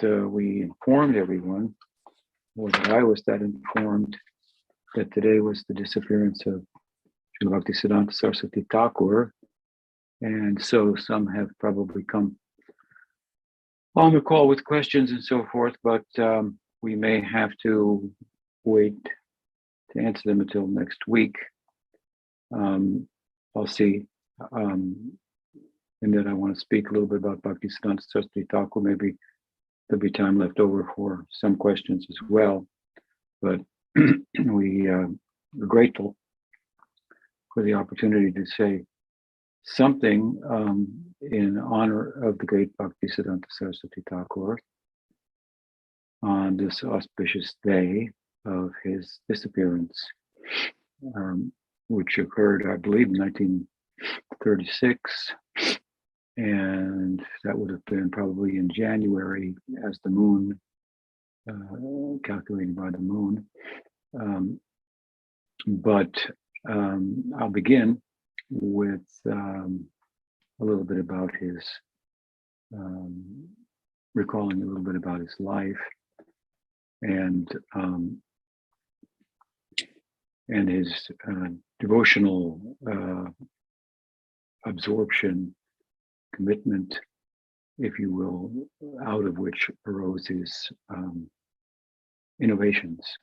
we informed everyone, or that I was that informed, that today was the disappearance of Srila Bhaktisiddhanta Saraswati Thakura. And so some have probably come on the call with questions and so forth, but we may have to wait to answer them until next week. I'll see. And then I want to speak a little bit about Bhaktisiddhanta Saraswati Thakura. Maybe there'll be time left over for some questions as well. But we're grateful for the opportunity to say something in honor of the great Bhaktisiddhanta Saraswati Thakura on this auspicious day of his disappearance, which occurred, I believe, in 1936. And that would have been probably in January, as the moon, calculated by the moon. But I'll begin with a little bit about his, recalling a little bit about his life and his devotional absorption, commitment, if you will, out of which arose his innovations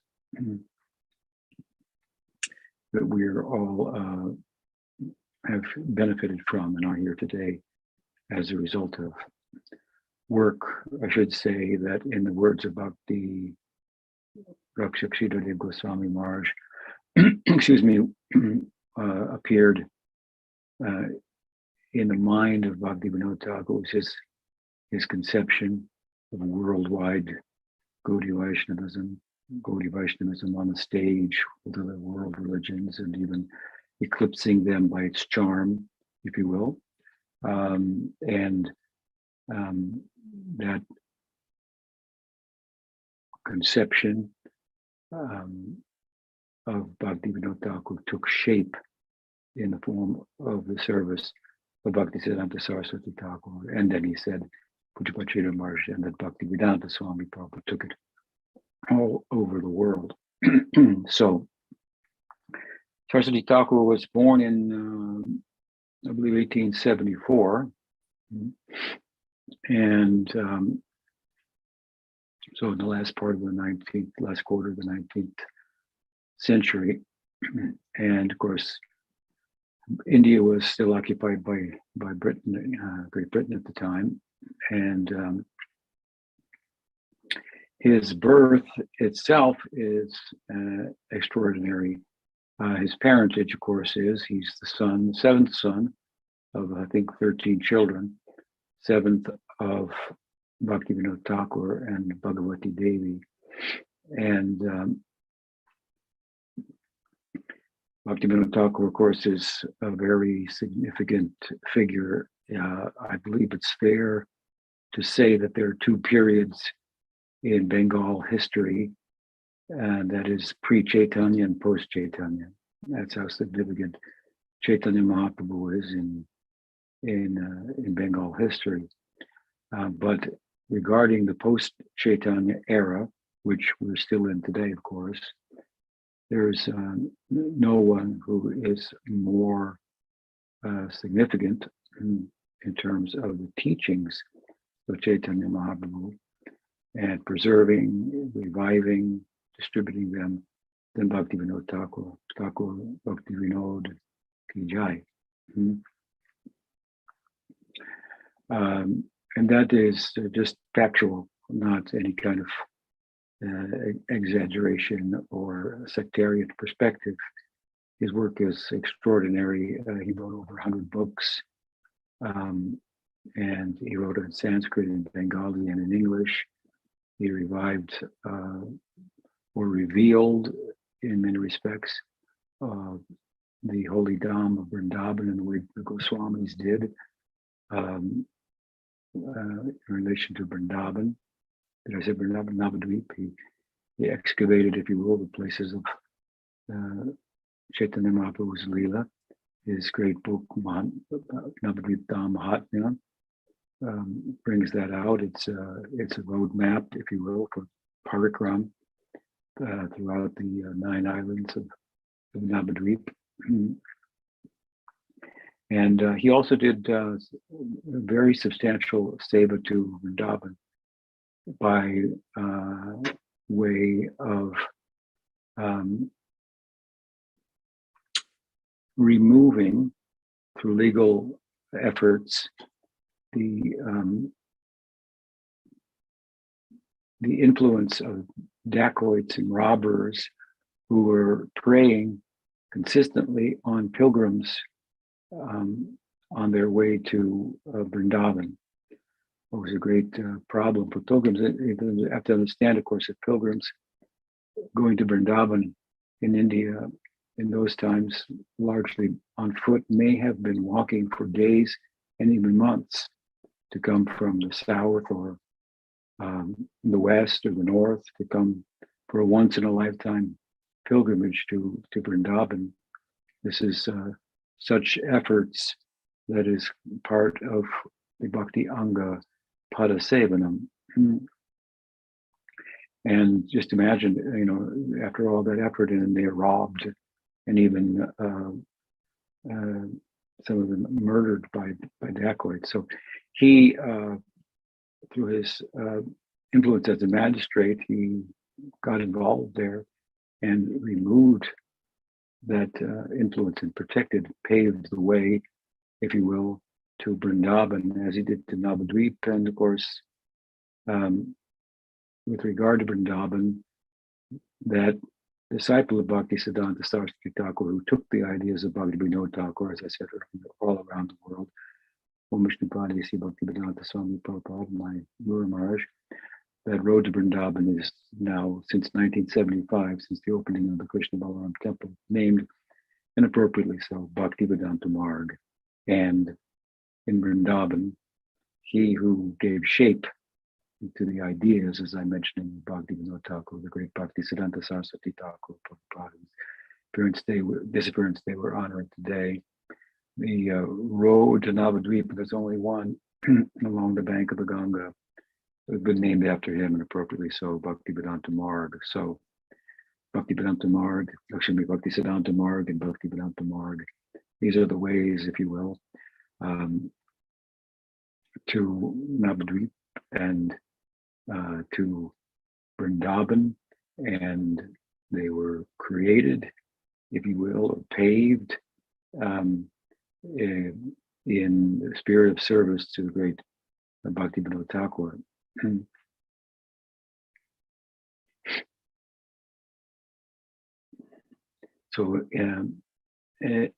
that we're all have benefited from and are here today as a result of work. I should say that in the words of Bhakti Rakshakshidhadev Goswami Maharaj, excuse me, appeared in the mind of Bhaktivinoda Thakur. It was his conception of worldwide Gaudiya Vaishnavism on the stage with other world religions, and even eclipsing them by its charm, if you will. That conception of Bhaktivinoda Thakur took shape in the form of the service of Bhaktisiddhanta Saraswati Thakur. And then he said, Pujapachita Maharaj, and that Bhaktivedanta Swami Prabhupada took it all over the world. So Saraswati Thakur was born in, I believe, 1874. And so in the last part of the last quarter of the 19th century. And of course, India was still occupied by Britain, Great Britain at the time. And his birth itself is extraordinary. His parentage, of course, he's the seventh son of, I think, 13 children, seventh of Bhaktivinoda Thakur and Bhagavati Devi. And Bhaktivinoda Thakur, of course, is a very significant figure. I believe it's fair to say that there are two periods in Bengal history, and that is pre-Chaitanya and post-Chaitanya. That's how significant Chaitanya Mahaprabhu is in Bengal history. But regarding the post-Chaitanya era, which we're still in today, of course, there's no one who is more significant in terms of the teachings of Chaitanya Mahaprabhu and preserving, reviving, distributing them than Bhaktivinoda Thakur. Thakur Bhaktivinoda Ki Jai. And that is just factual, not any kind of exaggeration or sectarian perspective. His work is extraordinary. He wrote over 100 books, and he wrote in Sanskrit, in Bengali, and in English. He revived or revealed, in many respects, the holy Dham of Vrindavan in the way the Goswamis did in relation to Vrindavan. Did I say Vrindavan? Navadvip. He excavated, if you will, the places of Chaitanya Mahaprabhu's Leela, his great book, Navadvip Dham Mahatmya, brings that out. It's a roadmap, if you will, for parikram throughout the 9 islands of Navadvip. And he also did a very substantial seva to Vrindavan by way of removing, through legal efforts, the influence of dacoits and robbers who were preying consistently on pilgrims on their way to Vrindavan. It was a great problem for pilgrims. You have to understand, of course, that pilgrims going to Vrindavan in India in those times, largely on foot, may have been walking for days and even months to come from the south or the west or the north, to come for a once-in-a-lifetime pilgrimage to Vrindavan. This is such efforts that is part of the Bhakti Anga Pada Sevanam. And just imagine, after all that effort, and they're robbed and even some of them murdered by dacoits. So he, through his influence as a magistrate, he got involved there and removed that influence and paved the way, if you will, to Vrindavan, as he did to Navadvip. And of course, with regard to Vrindavan, that disciple of Bhaktisiddhanta Saraswati Thakura, who took the ideas of Bhaktivinoda Thakur, as I said, all around the world, Om Vishnu Padayasi Bhaktivedanta Swami Prabhupada, my Guru Maharaj, that road to Vrindavan is now, since 1975, since the opening of the Krishna Balaram temple, named inappropriately so, Bhaktivedanta Marg. And in Vrindavan, he who gave shape to the ideas, as I mentioned in Bhaktivinoda Thakur, the great Bhaktisiddhanta Saraswati Thakur, disappearance they were honoring today. The road to Navadvip, there's only one along the bank of the Ganga. It's been named after him, and appropriately so, Bhaktivedanta Marg. So Bhaktivedanta Marg, Bhaktisiddhanta Marg and Bhaktivedanta Marg. These are the ways, if you will, to Navadvip and to Vrindavan, and they were created, if you will, or paved in the spirit of service to the great Bhaktivinoda Thakur. So the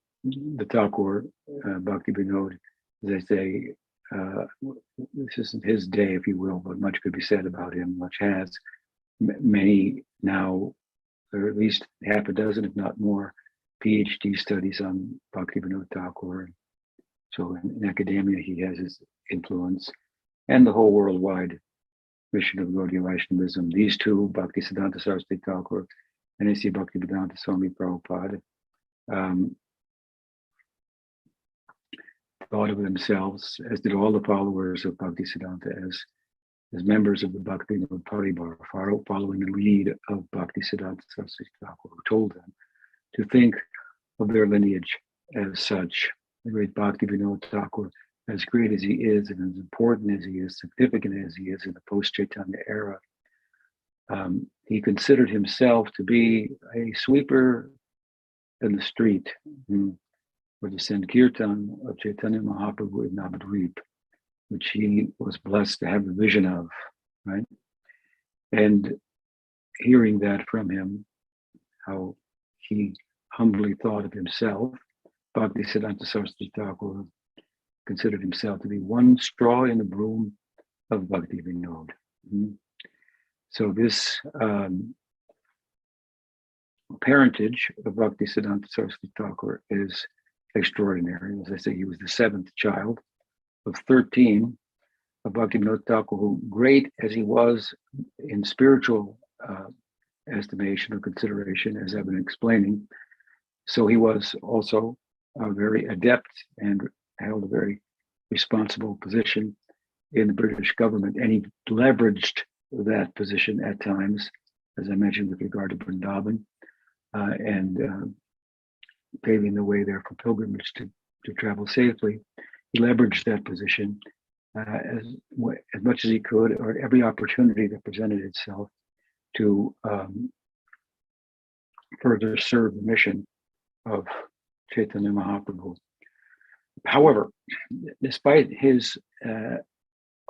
Thakur, Bhaktivinoda, as I say, this isn't his day, if you will, but much could be said about him, much has. Many now, or at least half a dozen, if not more, PhD studies on Bhaktivinoda Thakur. So in academia, he has his influence, and the whole worldwide mission of Gaudiya Vaishnavism. These two, Bhaktisiddhanta Saraswati Thakur and A.C. Bhaktivedanta Swami Prabhupada, thought of themselves, as did all the followers of Bhaktisiddhanta, as members of the Bhaktivinoda Paribar, following the lead of Bhaktisiddhanta Saraswati Thakur, who told them to think of their lineage as such. The great Bhaktivinoda Thakur, as great as he is, and as important as he is, significant as he is in the post-Chaitanya era, he considered himself to be a sweeper in the street for the Sankirtan of Chaitanya Mahaprabhu in Navadvip, which he was blessed to have the vision of, right? And hearing that from him, how he humbly thought of himself, Bhaktisiddhanta Saraswati Thakur considered himself to be one straw in the broom of Bhaktivinoda. So this parentage of Bhaktisiddhanta Saraswati Thakur is extraordinary. As I say, he was the seventh child of 13 of Bhaktivinoda Thakur, who, great as he was in spiritual estimation or consideration, as I've been explaining, so he was also very adept and held a very responsible position in the British government, and he leveraged that position at times, as I mentioned, with regard to Vrindavan, and paving the way there for pilgrimage to travel safely. He leveraged that position as much as he could, or every opportunity that presented itself to further serve the mission of Chaitanya Mahaprabhu. However, despite his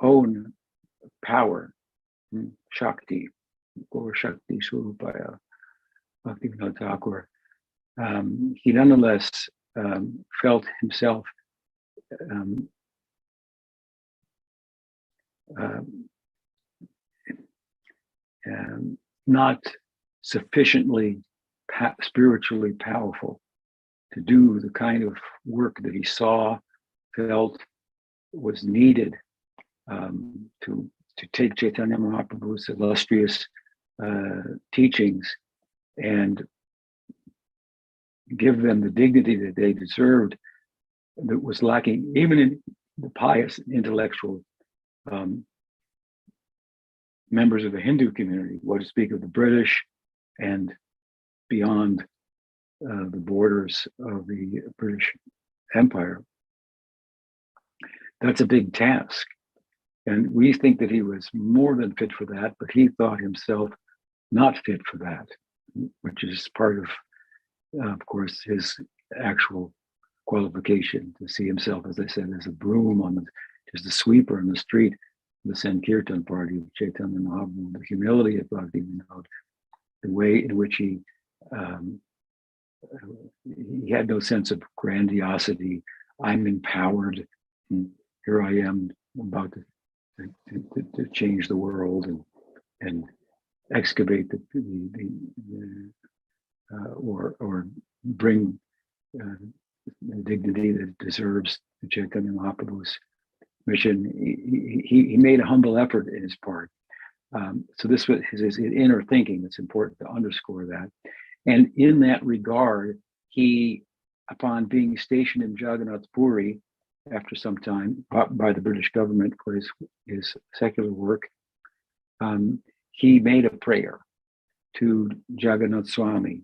own power, Shakti, or Shakti Swarupaya, Bhaktivinoda Thakur, he nonetheless felt himself not sufficiently spiritually powerful to do the kind of work that he felt was needed to take Chaitanya Mahaprabhu's illustrious teachings and give them the dignity that they deserved, that was lacking even in the pious intellectual members of the Hindu community, what to speak of the British and beyond the borders of the British Empire. That's a big task. And we think that he was more than fit for that, but he thought himself not fit for that, which is part of course, his actual qualification, to see himself, as I said, as a broom just a sweeper on the street, the Sankirtan party of Chaitanya Mahaprabhu, the humility of Bhaktivinoda, the way in which he had no sense of grandiosity. I'm empowered. Here I am about to change the world and excavate or bring the dignity that it deserves to Chaitanya Mahaprabhu's mission. He made a humble effort in his part. So this was his inner thinking. It's important to underscore that. And in that regard, he, upon being stationed in Jagannath Puri after some time by the British government for his secular work, he made a prayer to Jagannath Swami.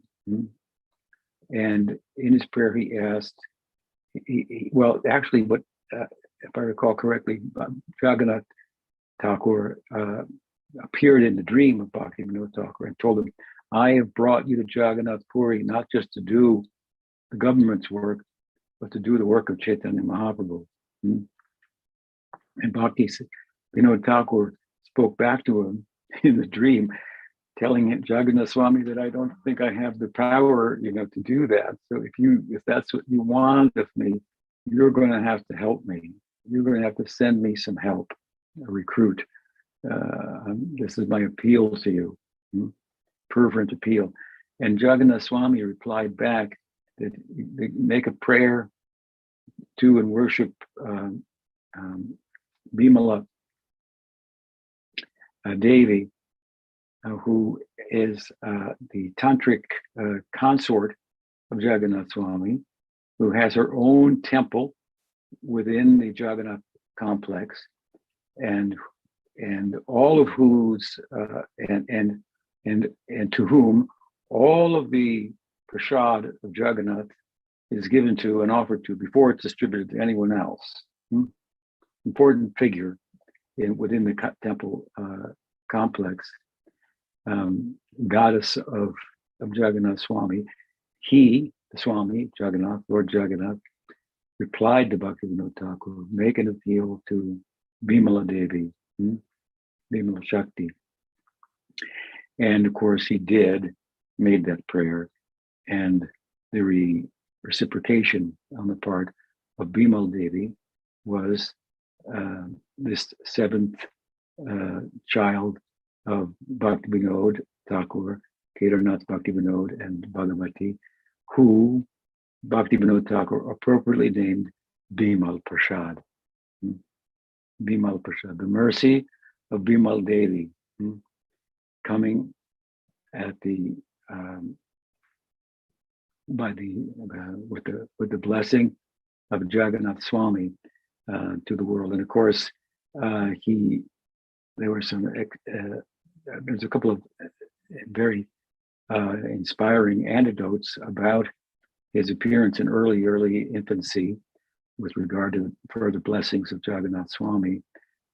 And in his prayer, he asked, actually, what, if I recall correctly, Jagannath Thakur appeared in the dream of Bhaktivinoda Thakur and told him, I have brought you to Jagannath Puri not just to do the government's work, but to do the work of Chaitanya Mahaprabhu. And Bhaktivinoda Thakur spoke back to him in the dream, telling Jagannath Swami that I don't think I have the power, to do that. So if that's what you want of me, you're going to have to help me. You're going to have to send me some help, a recruit. This is my appeal to you, fervent appeal. And Jagannath Swami replied back that they make a prayer to and worship Bimala Devi, who is the tantric consort of Jagannath Swami, who has her own temple within the Jagannath complex, and all of whose and to whom all of the prasad of Jagannath is given to and offered to before it's distributed to anyone else. Important figure within the temple complex. Goddess of Jagannath Swami. He, the Swami, Jagannath, Lord Jagannath, replied to Bhaktivinoda Thakur, make an appeal to Bimala Devi, Bimala Shakti. And of course he made that prayer, and the reciprocation on the part of Bimala Devi was this seventh child of Bhaktivinoda Thakur, Kedarnath Bhaktivinoda, and Bhagavati, who Bhaktivinoda Thakur appropriately named Bimal Prasad. Bimal Prasad, the mercy of Bimal Devi, coming at the with the blessing of Jagannath Swami to the world. And of course, he there were some there's a couple of very inspiring anecdotes about his appearance in early infancy with regard to further blessings of Jagannath Swami.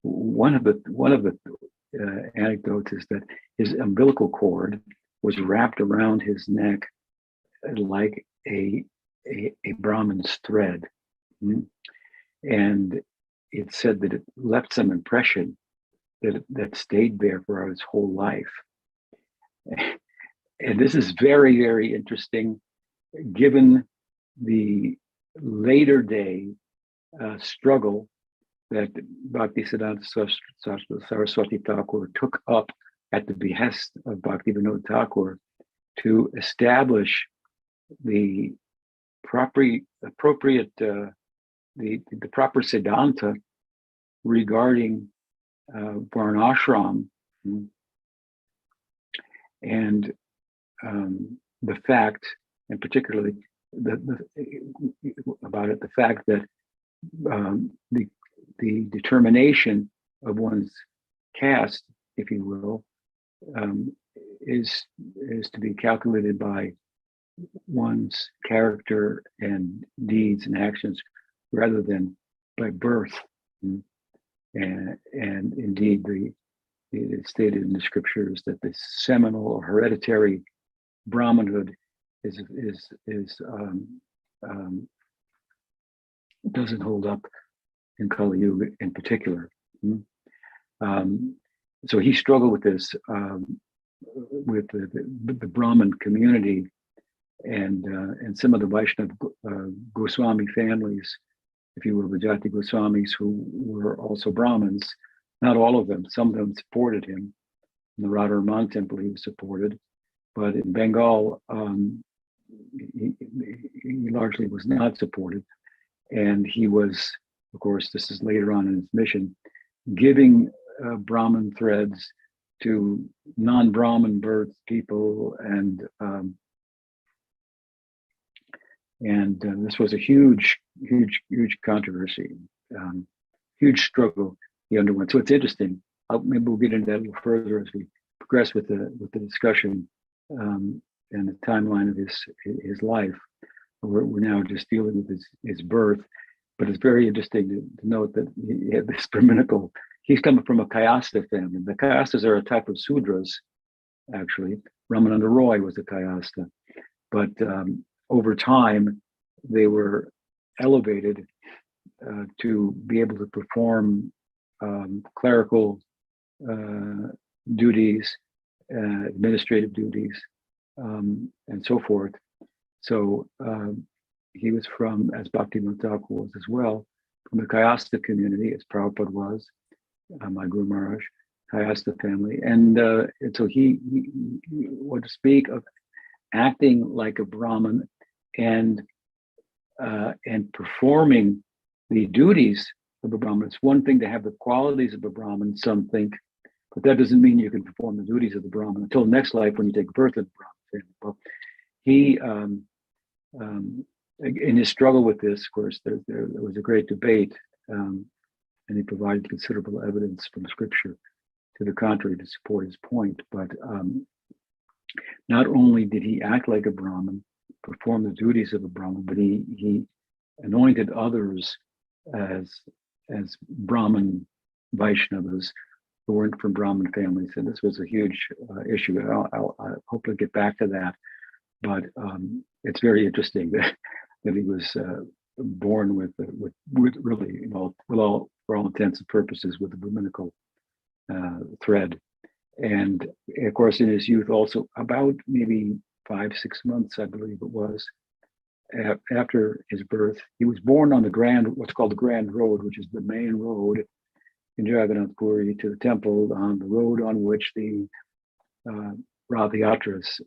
One of the anecdotes is that his umbilical cord was wrapped around his neck like a Brahmin's thread, and it said that it left some impression that stayed there for his whole life. And this is very interesting, given the later day struggle that Bhaktisiddhanta Saraswati Thakura took up at the behest of Bhaktivinoda Thakur to establish the appropriate the proper Siddhanta regarding Varnashram, and the fact, and particularly about it, the fact that the determination of one's caste, if you will, is to be calculated by one's character and deeds and actions rather than by birth. And indeed, it's stated in the scriptures that the seminal or hereditary Brahmanhood doesn't hold up in Kali Yuga in particular. So he struggled with this with the Brahmin community and some of the Vaishnava Goswami families, if you will, the Jati Goswamis, who were also Brahmins. Not all of them. Some of them supported him. In the Radharaman temple, he was supported, but in Bengal, he largely was not supported. And he was, of course, this is later on in his mission, giving Brahmin threads to non-Brahmin birth people, and this was a huge controversy, huge struggle he underwent. So it's interesting. Maybe we'll get into that a little further as we progress with the discussion and the timeline of his life. We're now just dealing with his birth, but it's very interesting to note that he had this Brahminical. He's coming from a Kayastha family. The Kayasthas are a type of Sudras, actually. Ramananda Roy was a Kayastha, but over time they were elevated to be able to perform clerical duties, administrative duties, and so forth. So he was from, as Bhaktivinoda Thakur was as well, from the Kayastha community, as Prabhupada was, my Guru Maharaj, Kayastha family. And so he would speak of acting like a Brahmin and performing the duties of a Brahmin. It's one thing to have the qualities of a Brahmin, some think, but that doesn't mean you can perform the duties of the Brahmin until next life when you take birth in the Brahmin family. Well, he, in his struggle with this, of course, there was a great debate, and he provided considerable evidence from scripture to the contrary to support his point. But not only did he act like a Brahmin, perform the duties of a Brahmin, but he anointed others as Brahmin Vaishnavas who weren't from Brahmin families, and this was a huge issue. I'll hopefully get back to that, but it's very interesting that he was born with really, for all intents and purposes, with the Brahminical thread. And of course, in his youth, also about maybe 5-6 months, I believe it was, after his birth, he was born on what's called the Grand Road, which is the main road in Jagannath Puri to the temple, on the road on which the Rath Yatra is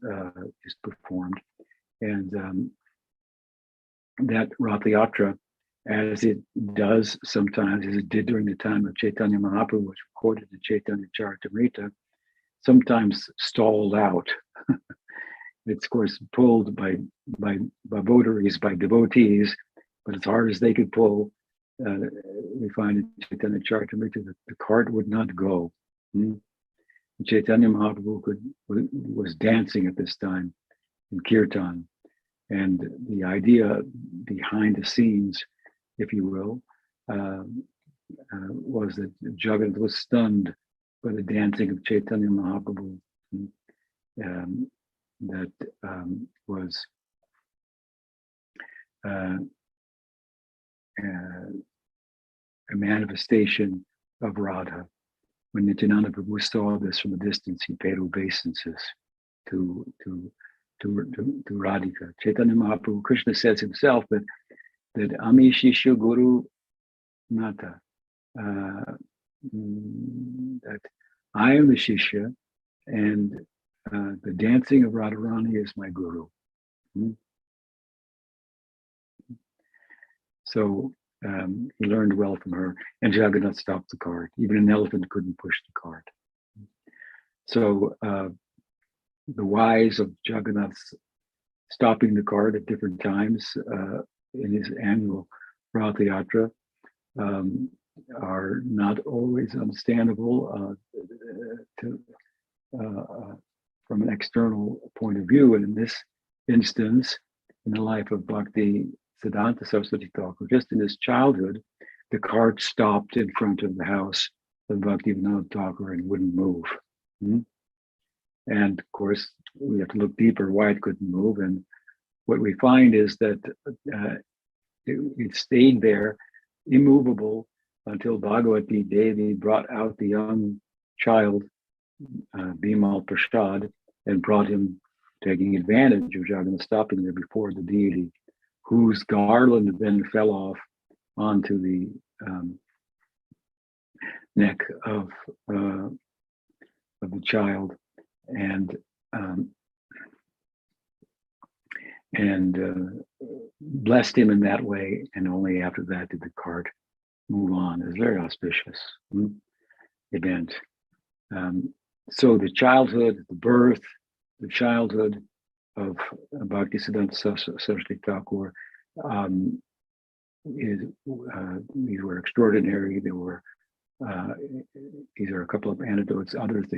performed. And that Rath Yatra, as it does sometimes, as it did during the time of Chaitanya Mahaprabhu, was recorded in Chaitanya Charitamrita, sometimes stalled out. It's, of course, pulled by votaries, by devotees, but as hard as they could pull, we find in Chaitanya Charitamrita that the cart would not go. Chaitanya Mahaprabhu was dancing at this time in kirtan, and the idea behind the scenes, if you will, was that Jagat was stunned by the dancing of Chaitanya Mahaprabhu. That was a manifestation of Radha. When Nityananda Prabhu saw this from a distance, he paid obeisances to Radhika. Chaitanya Mahaprabhu, Krishna says himself that Ami Shishya Guru Nata, that I am the Shishya, and the dancing of Radharani is my guru. So he learned well from her, and Jagannath stopped the cart. Even an elephant couldn't push the cart. So the whys of Jagannath's stopping the cart at different times in his annual Rath Yatra are not always understandable from an external point of view. And in this instance, in the life of Bhaktisiddhanta Saraswati Thakur, just in his childhood, the cart stopped in front of the house of Bhaktivinoda Thakur and wouldn't move. And of course, we have to look deeper why it couldn't move. And what we find is that it stayed there, immovable, until Bhagavati Devi brought out the young child, Bimal Prasad, and brought him, taking advantage of Jagannath stopping there before the deity, whose garland then fell off onto the neck of the child, and blessed him in that way. And only after that did the cart move on. It was a very auspicious event. So the childhood, the birth, the childhood of Bhaktisiddhanta Saraswati Thakur, these were extraordinary. There were these are a couple of anecdotes. Others,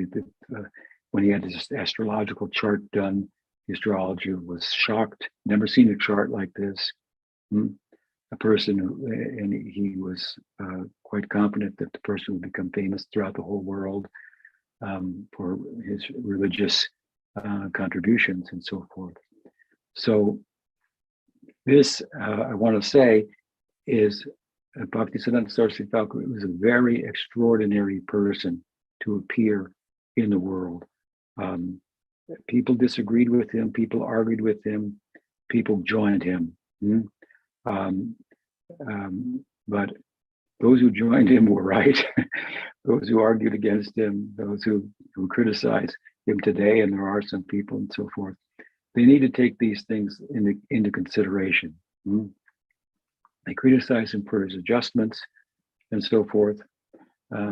when he had his astrological chart done, the astrologer was shocked. Never seen a chart like this. A person, and he was quite confident that the person would become famous throughout the whole world for his religious contributions and so forth. So this, I want to say, is Bhaktisiddhanta Saraswati Thakur was a very extraordinary person to appear in the world. People disagreed with him, people argued with him, people joined him. But those who joined him were right. Those who argued against him, those who criticize him today, and there are some people and so forth, they need to take these things into consideration. They criticize him for his adjustments and so forth, but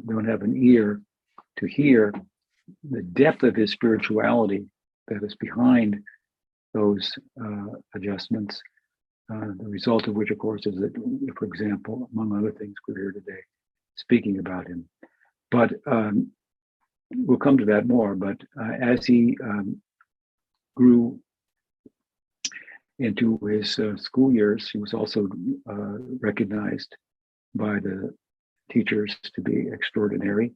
don't have an ear to hear the depth of his spirituality that is behind those adjustments, the result of which, of course, is that, for example, among other things, we're here today speaking about him. But we'll come to that more. But as he grew into his school years, he was also recognized by the teachers to be extraordinary.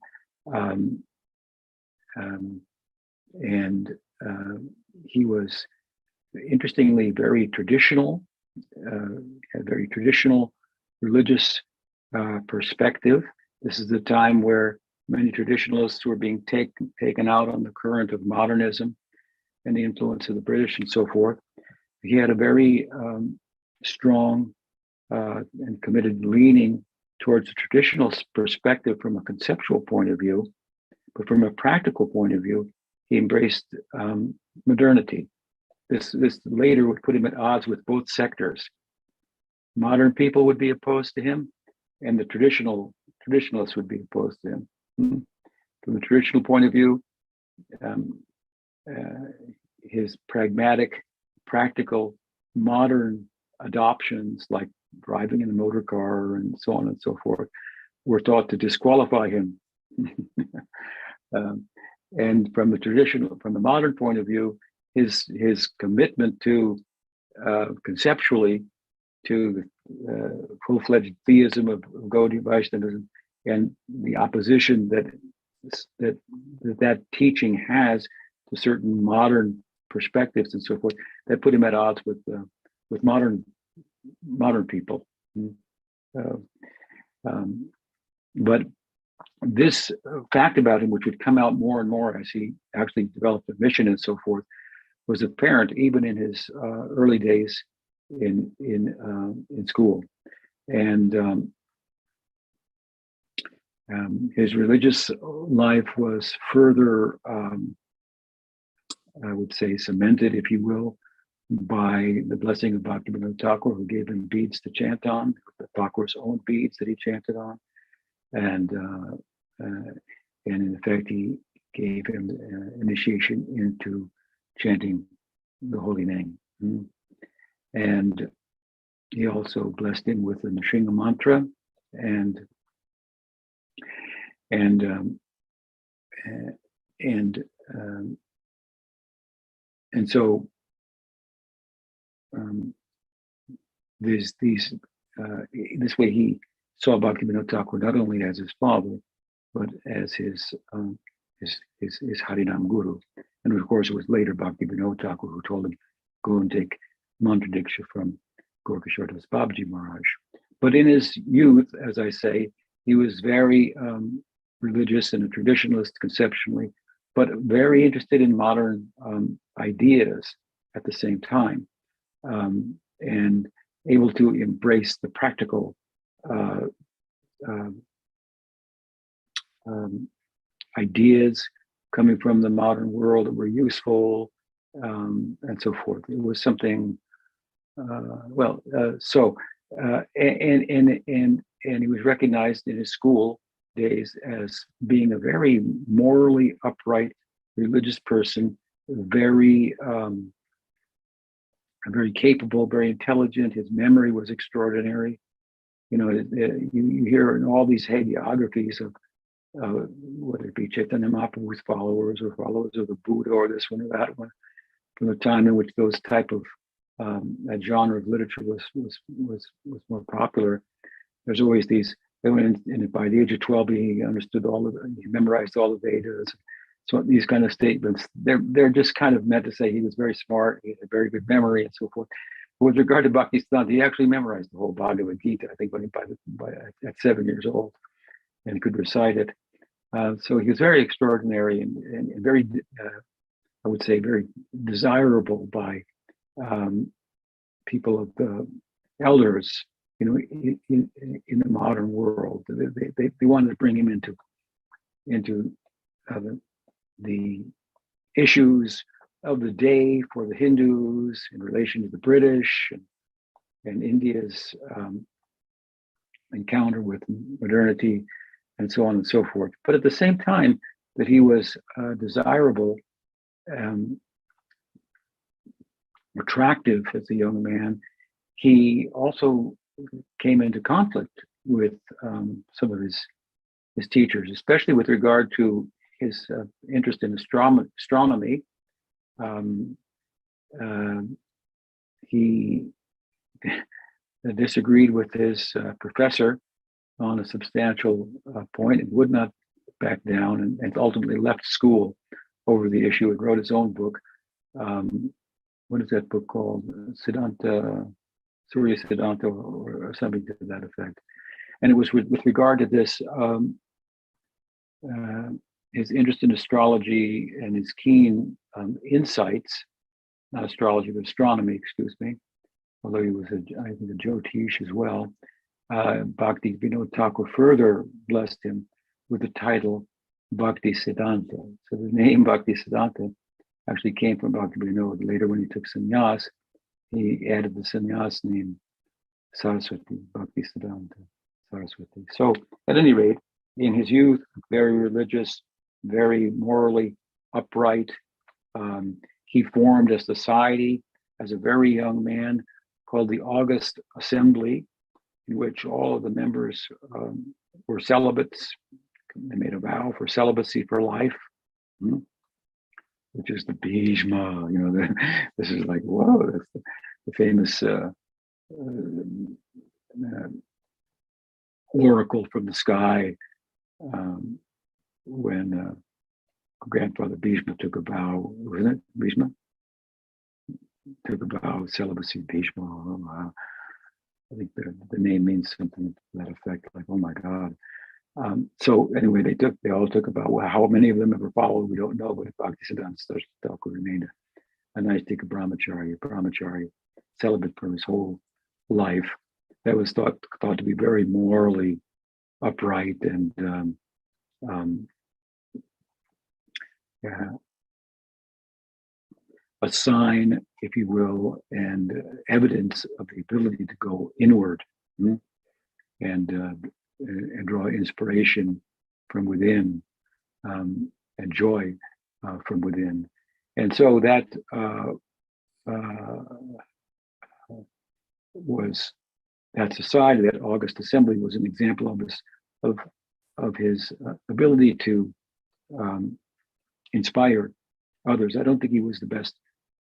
He was, interestingly, very traditional, had a very traditional religious perspective. This is the time where many traditionalists were being taken out on the current of modernism and the influence of the British and so forth. He had a very strong and committed leaning towards a traditional perspective from a conceptual point of view, but from a practical point of view, he embraced modernity. This later would put him at odds with both sectors. Modern people would be opposed to him, and the traditionalists would be opposed to him. From the traditional point of view, his pragmatic, practical, modern adoptions, like driving in a motor car and so on and so forth, were thought to disqualify him. And from the modern point of view, his commitment to conceptually to the full-fledged theism of Gaudiya Vaishnavism and the opposition that teaching has to certain modern perspectives and so forth, that put him at odds with modern people. But this fact about him, which would come out more and more as he actually developed a mission and so forth, was apparent even in his early days in school. And his religious life was further, I would say, cemented, if you will, by the blessing of Bhaktivinoda Thakur, who gave him beads to chant on, the Thakur's own beads that he chanted on. And in effect, he gave him initiation into chanting the holy name. And he also blessed him with the Nrsinga mantra, and so this way he saw Bhaktivinoda Thakur not only as his father, but as his Harinam Guru. And of course, it was later Bhaktivinoda Thakur who told him, go and take mantra diksha from Gorkishore Das Babaji Maharaj. But in his youth, as I say, he was very religious and a traditionalist conceptually, but very interested in modern ideas at the same time, and able to embrace the practical ideas coming from the modern world that were useful, and so forth. It was something, and he was recognized in his school days as being a very morally upright religious person, very capable, very intelligent. His memory was extraordinary. You know, you hear in all these hagiographies of whether it be Chaitanya Mahaprabhu's followers or followers of the Buddha or this one or that one, from the time in which those type of that genre of literature was more popular. There's always these. And by the age of 12, he memorized all the Vedas. So these kind of statements, they're just kind of meant to say he was very smart, he had a very good memory, and so forth. But with regard to Bhaktisiddhanta, he actually memorized the whole Bhagavad Gita, I think, at 7 years old, and could recite it. So he was very extraordinary and very, I would say, very desirable by people of the elders, you know, in the modern world. They wanted to bring him into the issues of the day for the Hindus in relation to the British and India's encounter with modernity and so on and so forth. But at the same time that he was desirable, attractive as a young man, he also came into conflict with some of his teachers, especially with regard to his interest in astronomy. He disagreed with his professor on a substantial point and would not back down, and ultimately left school over the issue and wrote his own book. What is that book called? Siddhanta, Surya Siddhanta, or something to that effect. And it was with regard to this, his interest in astrology and his keen insights, not astrology, but astronomy, excuse me, although he was, I think, a Jyotish as well. Bhaktivinoda Thakur further blessed him with the title Bhaktisiddhanta. So the name Bhaktisiddhanta actually came from Bhaktivinoda. Later, when he took sannyas, he added the sannyas name Saraswati, Bhaktisiddhanta, Saraswati. So at any rate, in his youth, very religious, very morally upright. he formed a society as a very young man called the August Assembly, in which all of the members were celibates. They made a vow for celibacy for life, which is the Bhishma. This is like, whoa, that's the famous oracle from the sky when grandfather Bhishma took a vow, wasn't it? Bhishma took a vow of celibacy. Bhishma. I think the name means something to that effect, like, oh my God. So anyway, they all took a vow. Well, how many of them ever followed, we don't know, but Bhaktisiddhanta Thakura remained a Naistika brahmachari, celibate for his whole life. That was thought to be very morally upright and a sign, if you will, and evidence of the ability to go inward and draw inspiration from within and joy from within. And so that was that society, that August Assembly, was an example of his ability to inspire others. I don't think he was the best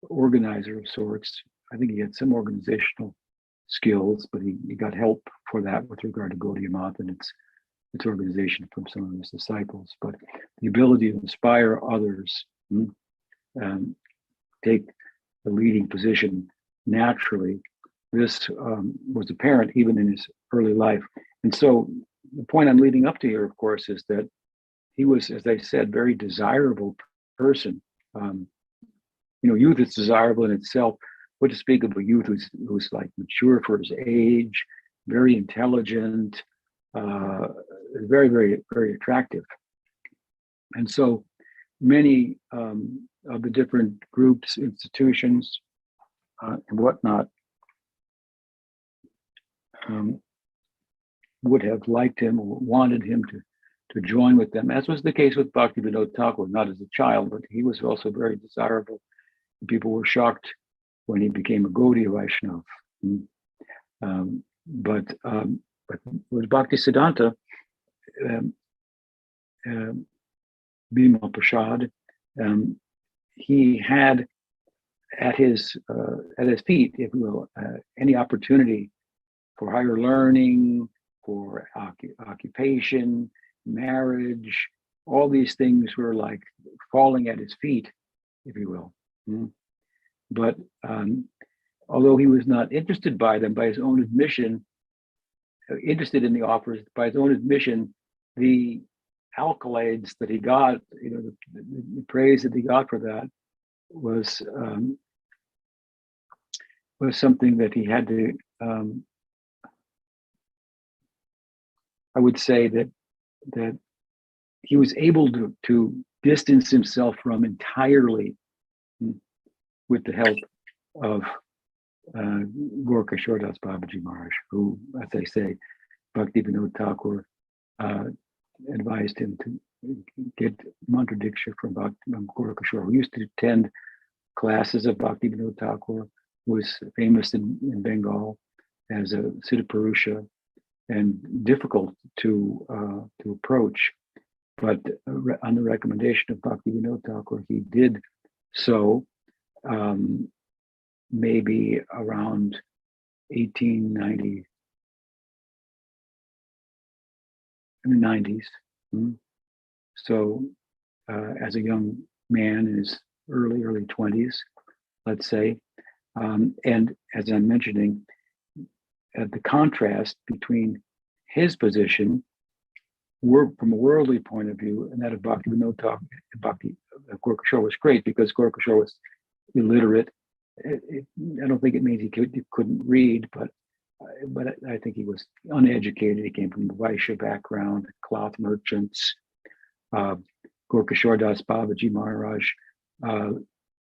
organizer of sorts. I think he had some organizational skills, but he got help for that with regard to Gaudiya Math and its organization from some of his disciples. But the ability to inspire others, take the leading position naturally, this was apparent even in his early life. And so the point I'm leading up to here, of course, is that he was, as I said, very desirable person. Youth is desirable in itself. What to speak of a youth who's like mature for his age, very intelligent, very, very, very attractive. And so many of the different groups, institutions, and whatnot would have liked him or wanted him to join with them, as was the case with Bhaktivinoda Thakur, not as a child, but he was also very desirable. People were shocked when he became a Gaudiya Vaishnava. But with Bhaktisiddhanta, Bhima Prasad, he had at his feet, if you will, any opportunity for higher learning, for occupation, marriage. All these things were like falling at his feet, if you will. But although he was not interested by them, by his own admission, interested in the offers, by his own admission, the accolades that he got, the praise that he got for that was something that he had to. I would say that he was able to distance himself from entirely with the help of Gorkha Das Babaji Maharaj, who, as I say, Bhaktivinoda Thakur advised him to get mantra diksha from Gorkha, who used to attend classes of Bhaktivinoda Thakur, who was famous in Bengal as a Siddha Purusha and difficult to approach. But on the recommendation of Bhaktivinoda Thakur, he did so. Maybe around 1890, in the 90s. So as a young man in his early 20s, let's say. And as I'm mentioning, the contrast between his position from a worldly point of view and that of Bhaktivinoda Thakur, Gorkha was great because Gorkha was illiterate. I don't think it means he couldn't read, but I think he was uneducated. He came from the Vaishya background, cloth merchants. Gorkha Das Babaji Maharaj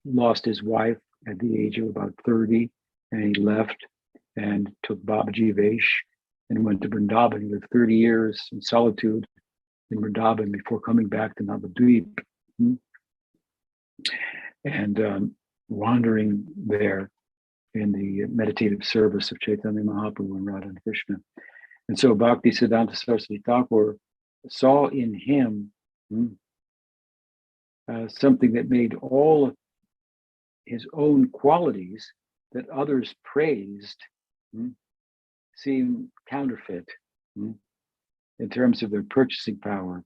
lost his wife at the age of about 30, and he left and took Babaji Vesh and went to Vrindavan. He lived 30 years in solitude in Vrindavan before coming back to Navadvip. and wandering there in the meditative service of Chaitanya Mahaprabhu and Radha and Krishna. And so Bhaktisiddhanta Saraswati Thakur saw in him something that made all of his own qualities that others praised seem counterfeit in terms of their purchasing power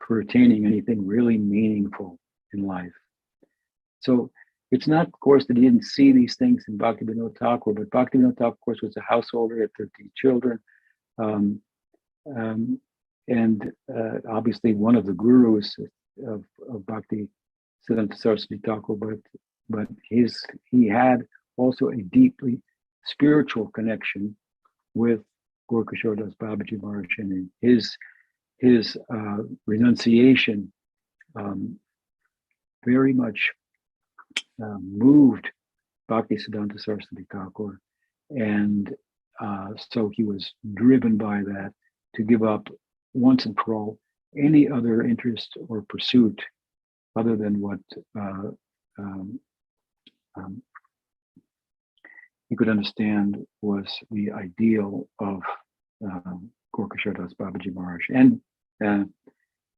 for attaining anything really meaningful in life. So it's not, of course, that he didn't see these things in Bhaktivinoda Thakur, but Bhaktivinoda Thakur, of course, was a householder, he had 13 children. And obviously one of the gurus of Bhaktisiddhanta Saraswati Thakur, but he had also a deeply spiritual connection with Gorkishore Das Babaji Maharaj, and his renunciation very much moved Bhaktisiddhanta Saraswati Thakur, and so he was driven by that to give up once and for all any other interest or pursuit other than what he could understand was the ideal of Gorkishore Das Babaji Maharaj,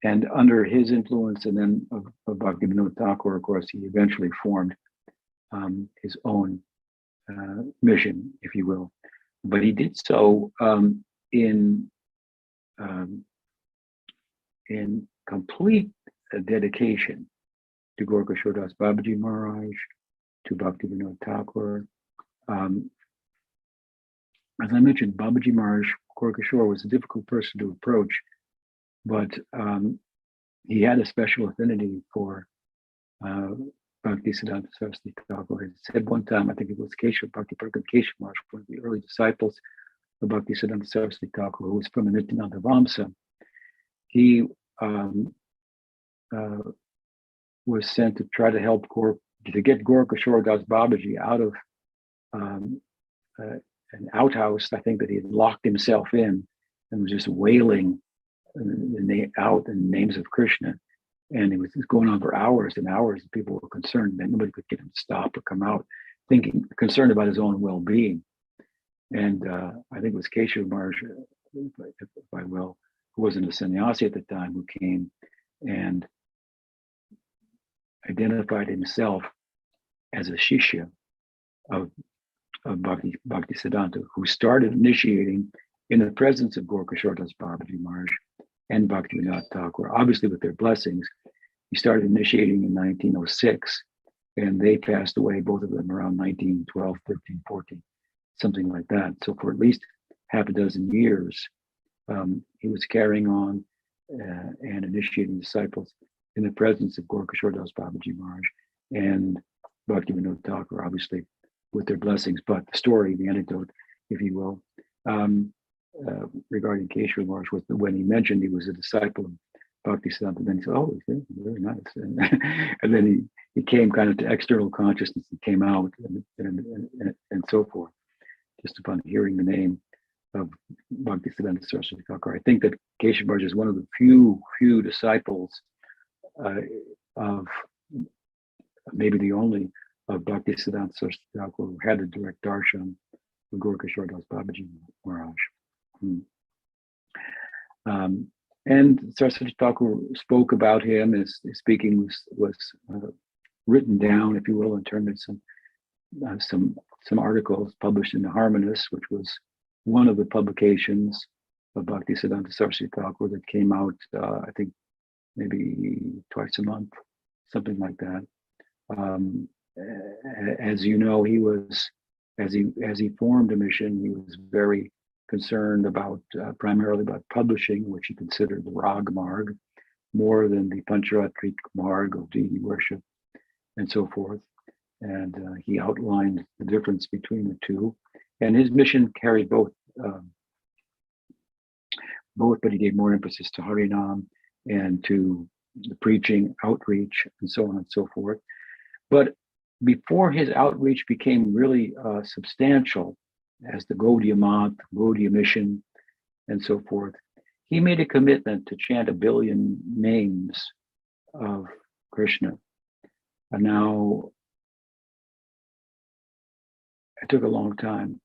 and under his influence, and then of Bhaktivinoda Thakur, of course, he eventually formed his own mission, if you will. But he did so in complete dedication to Gorkishore Das Babaji Maharaj, to Bhaktivinoda Thakur. As I mentioned, Babaji Maharaj, Gorkishore was a difficult person to approach, but he had a special affinity for Bhaktisiddhanta Saraswati Thakur. He said one time, I think it was Keshav Bhakti Prakam Keshav Maharaj, one of the early disciples of Bhaktisiddhanta Saraswati Thakur, who was from the Nityananda Vamsa. He was sent to try to help to get Gorkishore Das Babaji out of an outhouse, I think, that he had locked himself in and was just wailing out in the names of Krishna. And it was going on for hours and hours, and people were concerned that nobody could get him to stop or come out, concerned about his own well-being. And I think it was Keshav Maharaj, if I will, who wasn't a sannyasi at the time, who came and identified himself as a shishya of Bhaktisiddhanta, who started initiating in the presence of Gorkishore Das Babaji Maharaj and Bhaktivinoda Thakur, obviously with their blessings. He started initiating in 1906, and they passed away, both of them, around 1912, 13, 14, something like that. So for at least half a dozen years, he was carrying on and initiating disciples in the presence of Gorkishore Das Babaji Maharaj and Bhaktivinoda Thakur, obviously with their blessings. But the story, the anecdote, if you will, regarding Keshav Maharaj was that when he mentioned he was a disciple of Bhaktisiddhanta, then he said, "Oh, he's very nice," and then he came kind of to external consciousness and came out and so forth, just upon hearing the name of Bhaktisiddhanta Saraswati Thakur. I think that Keshav Maharaj is one of the few disciples of, maybe the only, of Bhaktisiddhanta Saraswati Thakur who had a direct darshan with Gorkishore Das Babaji Maharaj. And Saraswati Thakur spoke about him. His speaking was written down, if you will, and turned into some articles published in the Harmonist, which was one of the publications of Bhaktisiddhanta Saraswati Thakur that came out, I think, maybe twice a month, something like that. As you know, he was, as he formed a mission, he was very concerned about primarily about publishing, which he considered the Rag Marg, more than the Pancharatrik Marg of deity worship, and so forth. And he outlined the difference between the two. And his mission carried both, but he gave more emphasis to Harinam and to the preaching, outreach, and so on and so forth. But before his outreach became really substantial, as the Gaudiya Math, Gaudiya mission, and so forth, he made a commitment to chant 1 billion names of Krishna And now it took a long time.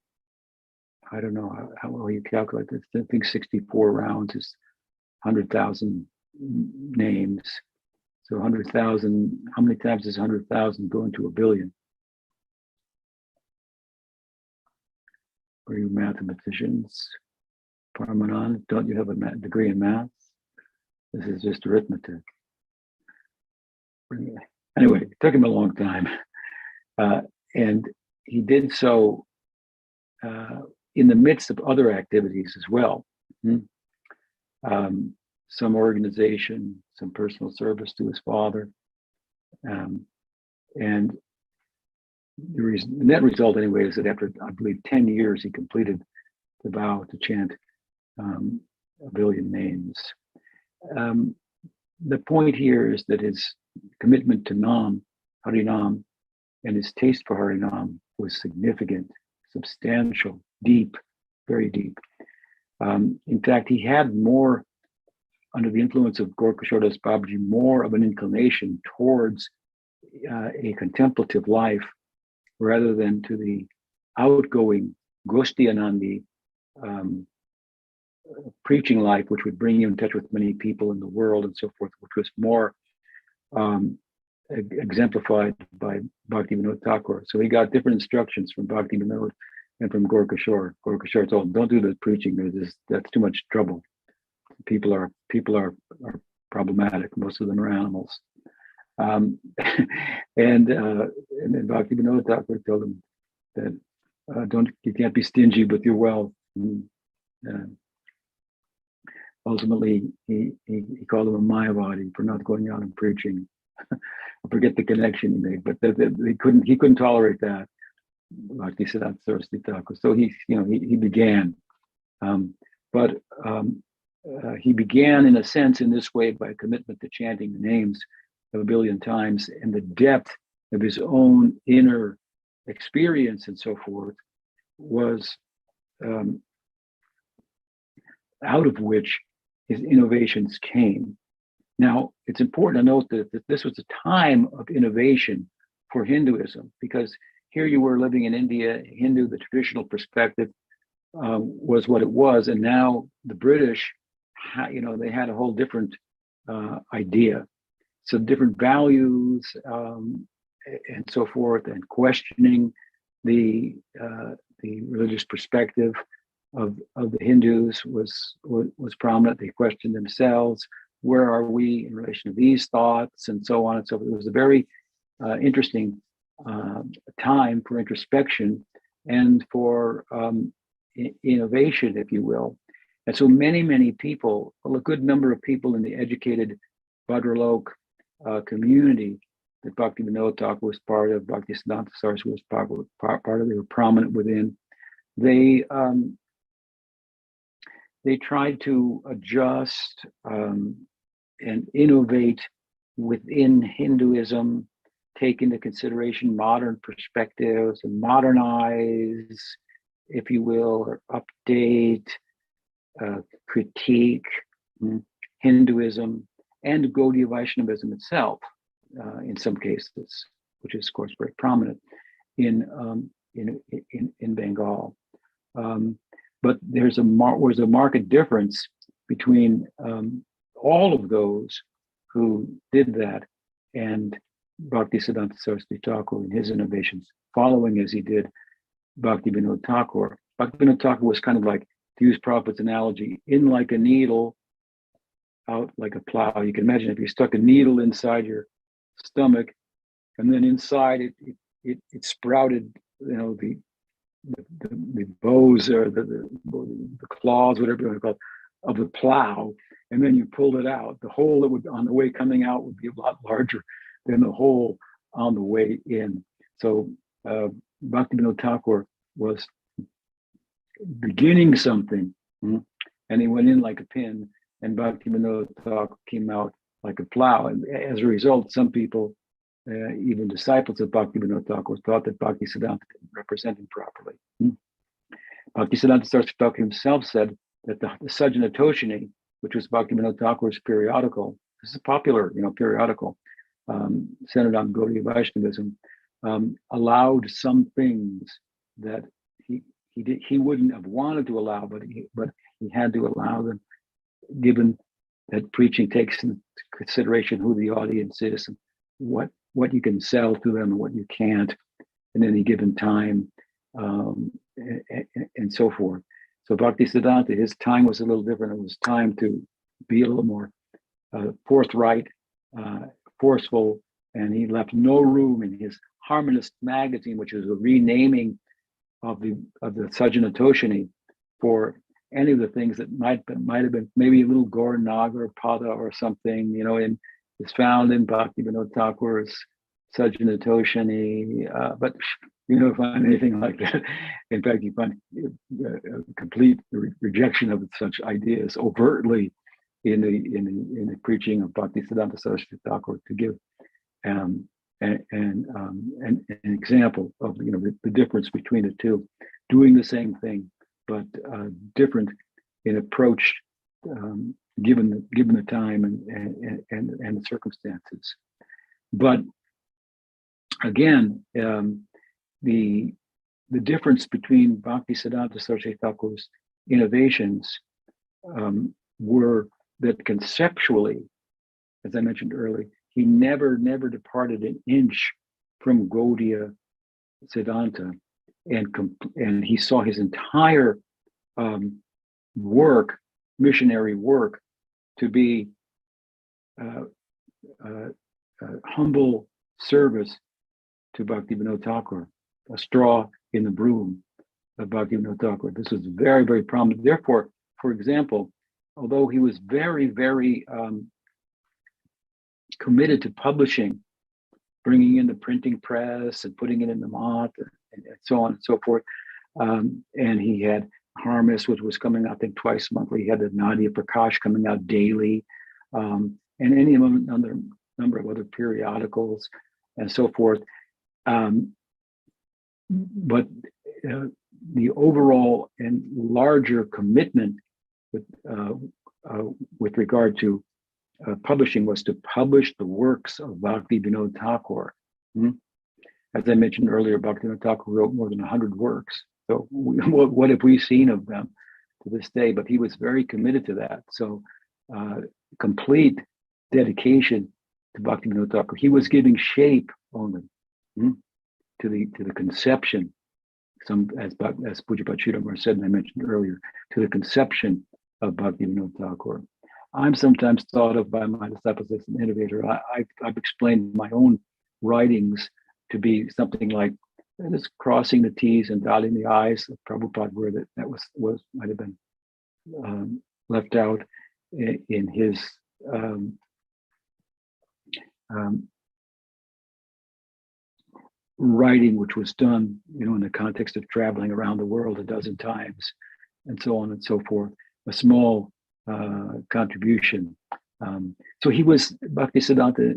I don't know how well you calculate this. I think 64 rounds is 100,000 names. So 100,000, how many times does 100,000 go into a billion? Are you mathematicians? Paramanan, don't you have a degree in math? This is just arithmetic. Anyway, it took him a long time. And he did so in the midst of other activities as well. Some organization, some personal service to his father. And the net result anyway is that after, I believe, 10 years, he completed the vow to chant a billion names. The point here is that his commitment to Nam, Harinam, and his taste for Harinam was significant, substantial, deep, very deep. In fact, he had more, under the influence of Gorkashore Das Babaji, more of an inclination towards a contemplative life rather than to the outgoing Goshti Anandi preaching life, which would bring you in touch with many people in the world and so forth, which was more exemplified by Bhaktivinoda Thakur. So he got different instructions from Bhaktivinoda and from Gorkashore. Gorkashore told him, don't do the preaching, that's too much trouble. People are problematic. Most of them are animals. And then Bhaktivinoda Thakur told him that you can't be stingy with your wealth. Ultimately, he called him a Mayavadi for not going out and preaching. I forget the connection he made, but he couldn't tolerate that. Bhaktisiddhanta Saraswati Thakur. So he began, but he began in a sense in this way by commitment to chanting the names of a billion times, and the depth of his own inner experience and so forth was out of which his innovations came. Now, it's important to note that this was a time of innovation for Hinduism, because here you were living in India, Hindu, the traditional perspective was what it was, and now the British, they had a whole different idea. So different values and so forth, and questioning the religious perspective of the Hindus was prominent. They questioned themselves. Where are we in relation to these thoughts, and so on and so forth. It was a very interesting time for introspection and for innovation, if you will. And so many people, a good number of people in the educated Bhadralok community that Bhaktivinoda Thakur was part of, Bhaktisiddhanta Saraswati was part of, they were prominent within. They tried to adjust and innovate within Hinduism, take into consideration modern perspectives and modernize, if you will, or update, critique Hinduism and Gaudiya Vaishnavism itself in some cases, which is of course very prominent in Bengal. But was a marked difference between all of those who did that and Bhaktisiddhanta Saraswati Thakur and his innovations, following as he did Bhaktivinoda Thakur. Bhaktivinoda Thakur was kind of like, to use Prabhupada's analogy, in like a needle, out like a plow. You can imagine if you stuck a needle inside your stomach, and then inside it sprouted, the bows or the claws, whatever you want to call it, of the plow, and then you pulled it out. The hole that would, on the way coming out, would be a lot larger than the hole on the way in. So Bhaktivinoda Thakur was beginning something, and he went in like a pin, and Bhaktivinoda Thakur came out like a plow. And as a result, some people, even disciples of Bhaktivinoda Thakur, thought that Bhaktisiddhanta didn't represent him properly. Bhaktisiddhanta Saraswati Thakur himself said that the Sajjana Toshini, which was Bhaktivinoda Thakur's periodical, this is a popular, periodical, centered on Gaudiya Vaishnavism, allowed some things that he wouldn't have wanted to allow, but he had to allow them, given that preaching takes into consideration who the audience is and what you can sell to them and what you can't in any given time, and so forth. So Bhaktisiddhanta, his time was a little different. It was time to be a little more forthright, forceful, and he left no room in his Harmonist magazine, which was a renaming of the Sajjana Toshini, for any of the things that might have been maybe a little Gaur Nagar Pada or something, and is found in Bhaktivinoda Thakur's Sajjana Toshini, but you don't find anything like that. In fact, you find a complete rejection of such ideas overtly in the preaching of Bhaktisiddhanta Saraswati Thakur, to give an example of the difference between the two, doing the same thing but different in approach, given the time and the circumstances. But again, the difference between Bhaktisiddhanta Saraswati Thakur's innovations were that conceptually, as I mentioned earlier, he never departed an inch from Gaudiya Siddhanta, and he saw his entire missionary work, to be humble service to Bhaktivinoda Thakur, a straw in the broom of Bhaktivinoda Thakur. This was very, very prominent. Therefore, for example, although he was very, very committed to publishing, bringing in the printing press and putting it in the Mat and so on and so forth, and he had Harmas, which was coming out, I think, twice monthly. He had the Nadia Prakash coming out daily, and any number of other periodicals and so forth. But the overall and larger commitment with regard to publishing was to publish the works of Bhaktivinoda Thakur. As I mentioned earlier, Bhaktivinoda Thakur wrote more than 100 works. So what have we seen of them to this day? But he was very committed to that. So complete dedication to Bhaktivinoda Thakur. He was giving shape only to the conception, as Pujyapat Sridhar said, and I mentioned earlier, to the conception of Bhaktivinoda Thakur. I'm sometimes thought of by my disciples as an innovator. I've explained my own writings to be something like just crossing the T's and dotting the I's. Prabhupada, where that was might have been left out in his writing, which was done, in the context of traveling around the world a dozen times, and so on and so forth. A small contribution. So Bhaktisiddhanta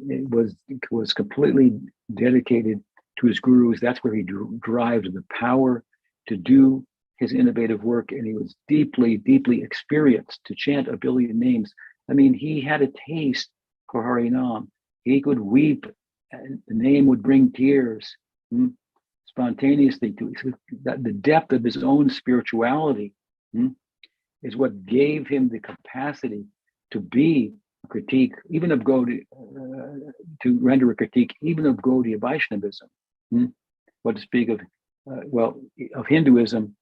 was completely dedicated to his gurus. That's where he derived the power to do his innovative work, and he was deeply, deeply experienced to chant a billion names. I mean, he had a taste for Harinam. He could weep, and the name would bring tears spontaneously. The depth of his own spirituality is what gave him the capacity to be a critique, even of Gaudiya, to render a critique even of Gaudiya Vaishnavism. What to speak of, of Hinduism,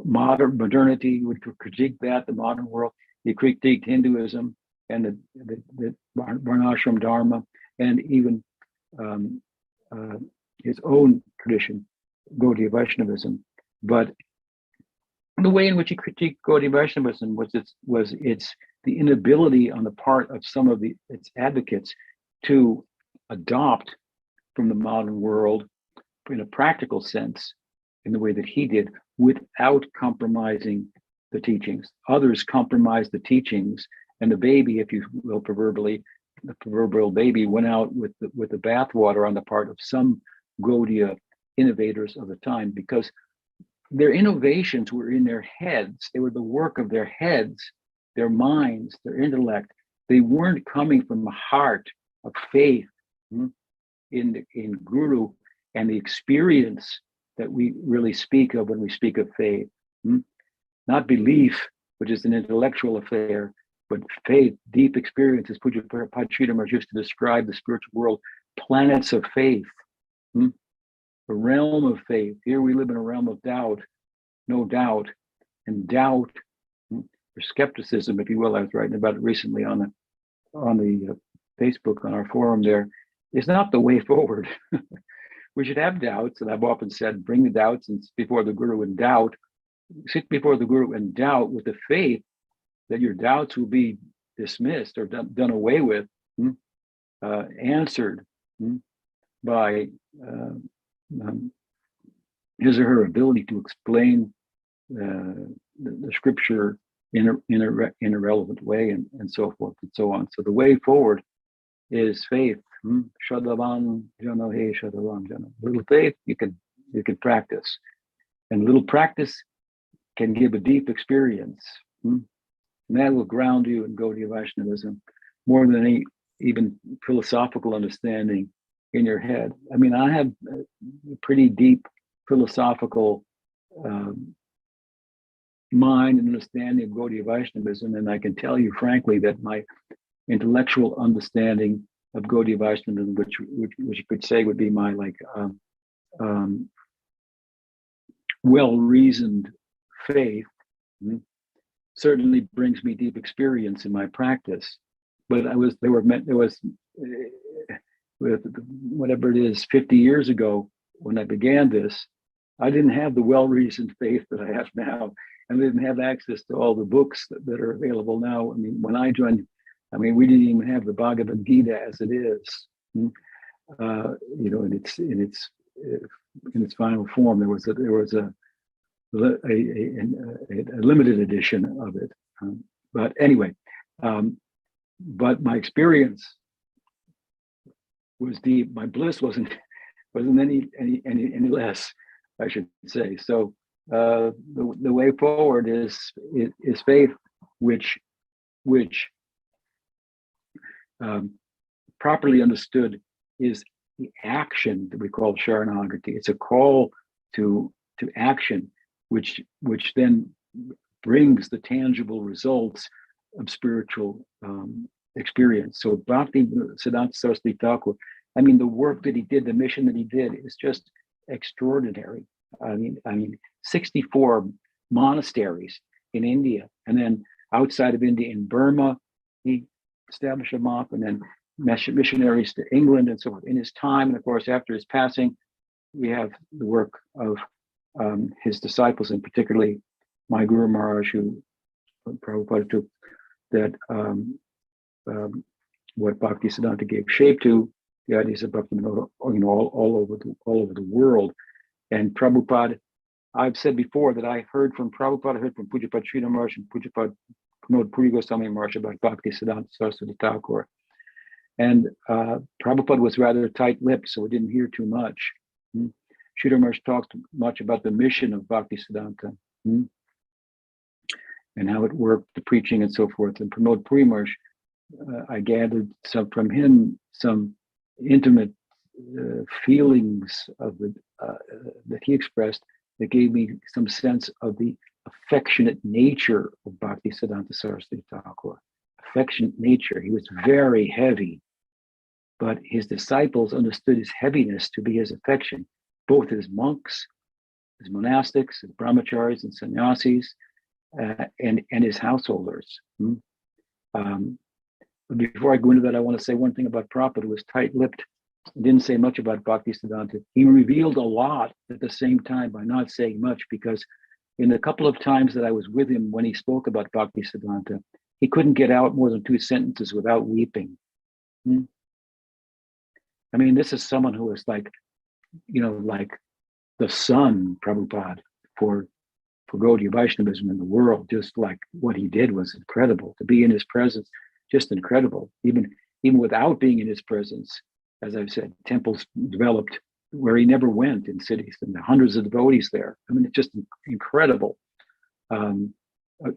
modernity, would critique that, the modern world. He critiqued Hinduism and the Varnashram Dharma, and even his own tradition, Gaudiya Vaishnavism. But the way in which he critiqued Gaudiya Vaishnavism was the inability on the part of some of its advocates to adopt from the modern world in a practical sense, in the way that he did, without compromising the teachings. Others compromised the teachings, and the baby, if you will, the proverbial baby went out with the bathwater on the part of some Gaudiya innovators of the time, because their innovations were in their heads. They were the work of their heads, their minds, their intellect. They weren't coming from a heart of faith in Guru and the experience that we really speak of when we speak of faith. Not belief, which is an intellectual affair, but faith, deep experience, as Pujapad Sridhar Maharaj used to describe the spiritual world, planets of faith, a realm of faith. Here we live in a realm of doubt, no doubt, and doubt, or skepticism, if you will. I was writing about it recently on the Facebook, on our forum there, is not the way forward. We should have doubts, and I've often said, bring the doubts and before the Guru in doubt, sit before the Guru in doubt with the faith that your doubts will be dismissed or done away with, answered by his or her ability to explain the scripture in a relevant way, and so forth and so on. So the way forward is faith. Shadavan jana he shadavan jana. Little faith you can practice, and little practice can give a deep experience. And that will ground you in Gaudiya Vaishnavism more than any even philosophical understanding in your head. I mean, I have a pretty deep philosophical mind and understanding of Gaudiya Vaishnavism, and I can tell you frankly that my intellectual understanding of Gaudiya Vaishnavism, which you could say would be my well-reasoned faith, certainly brings me deep experience in my practice. But there was whatever it is, 50 years ago when I began this, I didn't have the well-reasoned faith that I have now, and I didn't have access to all the books that are available now. I mean, when I joined, we didn't even have the Bhagavad Gita as it is, in its final form. There was a limited edition of it, but anyway, but my experience was deep. My bliss wasn't any less, I should say. So the way forward is faith, which properly understood is the action that we call Sharanagati. It's a call to action, which then brings the tangible results of spiritual experience. So Bhaktisiddhanta Saraswati Thakura, the work that he did, the mission that he did is just extraordinary. 64 monasteries in India, and then outside of India in Burma, he established a monk, and then missionaries to England and so forth in his time. And of course, after his passing, we have the work of his disciples, and particularly my Guru Maharaj, who Prabhupada took that what Bhaktisiddhanta gave shape to, the ideas of Bhakti, all over the world. And Prabhupada, I've said before that I heard from Prabhupada, I heard from Pujapad Sridhar Maharaj and Pujapad Pramod Puri Goswami Maharaj about Bhaktisiddhanta Saraswati Thakura. And Prabhupada was rather tight-lipped, so we didn't hear too much. Sridhar Maharaj talked much about the mission of Bhaktisiddhanta and how it worked, the preaching and so forth. And Pramod Puri Maharaj, I gathered from him some intimate feelings of that he expressed that gave me some sense of the affectionate nature of Bhaktisiddhanta Saraswati Thakura. Affectionate nature. He was very heavy, but his disciples understood his heaviness to be his affection, both his monks, his monastics, his brahmacharis and sannyasis, and his householders. Before I go into that, I want to say one thing about Prabhupada, who was tight-lipped, didn't say much about Bhaktisiddhanta. He revealed a lot at the same time by not saying much, because in the couple of times that I was with him when he spoke about Bhaktisiddhanta, he couldn't get out more than 2 sentences without weeping. This is someone who is like the sun, Prabhupada, for Gaudiya Vaishnavism in the world. Just like what he did was incredible. To be in his presence, just incredible. Even without being in his presence, as I've said, temples developed where he never went in cities, and the hundreds of devotees there. It's just incredible.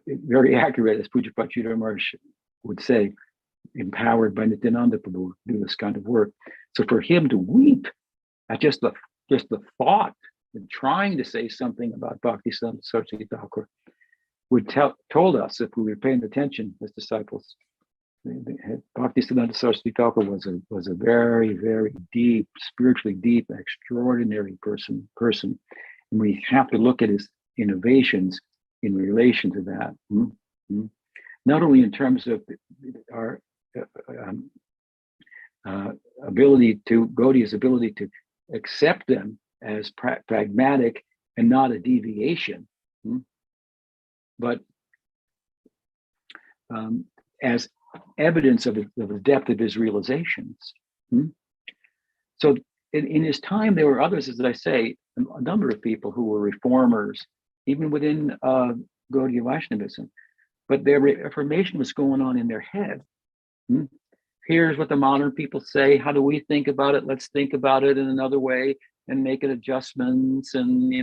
Very accurate, as Pujapad Sridhar Maharaj would say. empowered by Nityananda Prabhu to do this kind of work. So for him to weep at just the thought and trying to say something about Bhaktisiddhanta Saraswati Thakur would told us, if we were paying attention as disciples, Bhaktisiddhanta Saraswati Thakur was a very, very deep, spiritually deep, extraordinary person. And we have to look at his innovations in relation to that. Not only in terms of our ability to Gaudiya's ability to accept them as pragmatic and not a deviation, but as evidence of the depth of his realizations. So in his time, there were others, as I say, a number of people who were reformers, even within Gaudiya Vaishnavism, but their reformation was going on in their head. Here's what the modern people say. How do we think about it? Let's think about it in another way and make it adjustments. And,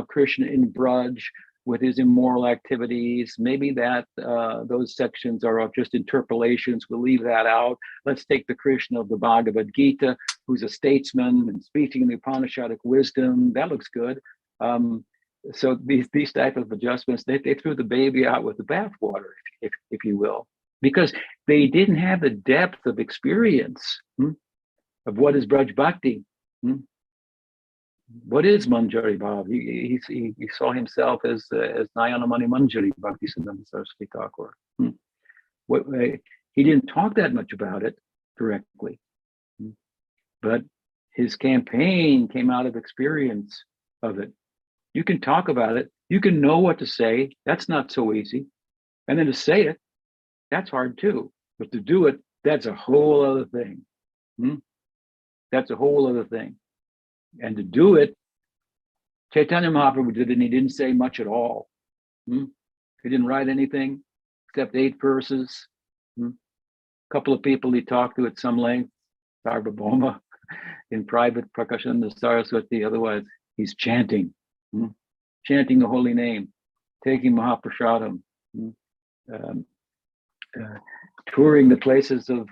Krishna in Braj with his immoral activities, maybe that those sections are just interpolations. We'll leave that out. Let's take the Krishna of the Bhagavad Gita, who's a statesman and speaking the Upanishadic wisdom. That looks good. So these type of adjustments, they threw the baby out with the bathwater, if you will, because they didn't have the depth of experience of what is Braj Bhakti. What is Manjari Bhav? He saw himself as Nayanamani Manjari Bhaktisiddhanta Saraswati Thakur. He didn't talk that much about it directly, but his campaign came out of experience of it. You can talk about it. You can know what to say. That's not so easy. And then to say it, that's hard too. But to do it, that's a whole other thing. That's a whole other thing. And to do it, Chaitanya Mahaprabhu did it, and he didn't say much at all. He didn't write anything except 8 verses. A couple of people he talked to at some length, Sarvabhauma, in private, Prakashananda Saraswati. Otherwise, he's chanting, chanting the holy name, taking Mahaprasadam, touring the places of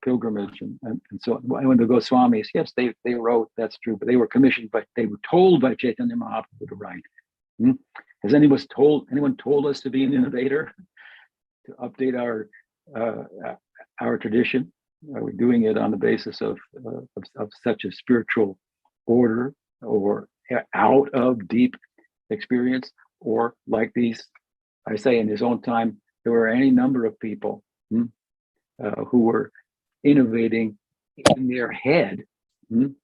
pilgrimage and so on. When the Goswamis, yes, they wrote, that's true, but they were commissioned, but they were told by Chaitanya Mahaprabhu to write. Has anyone told us to be an innovator, to update our tradition? Are we doing it on the basis of such a spiritual order, or out of deep experience, or like these, I say, in his own time, there were any number of people who were innovating in their head. So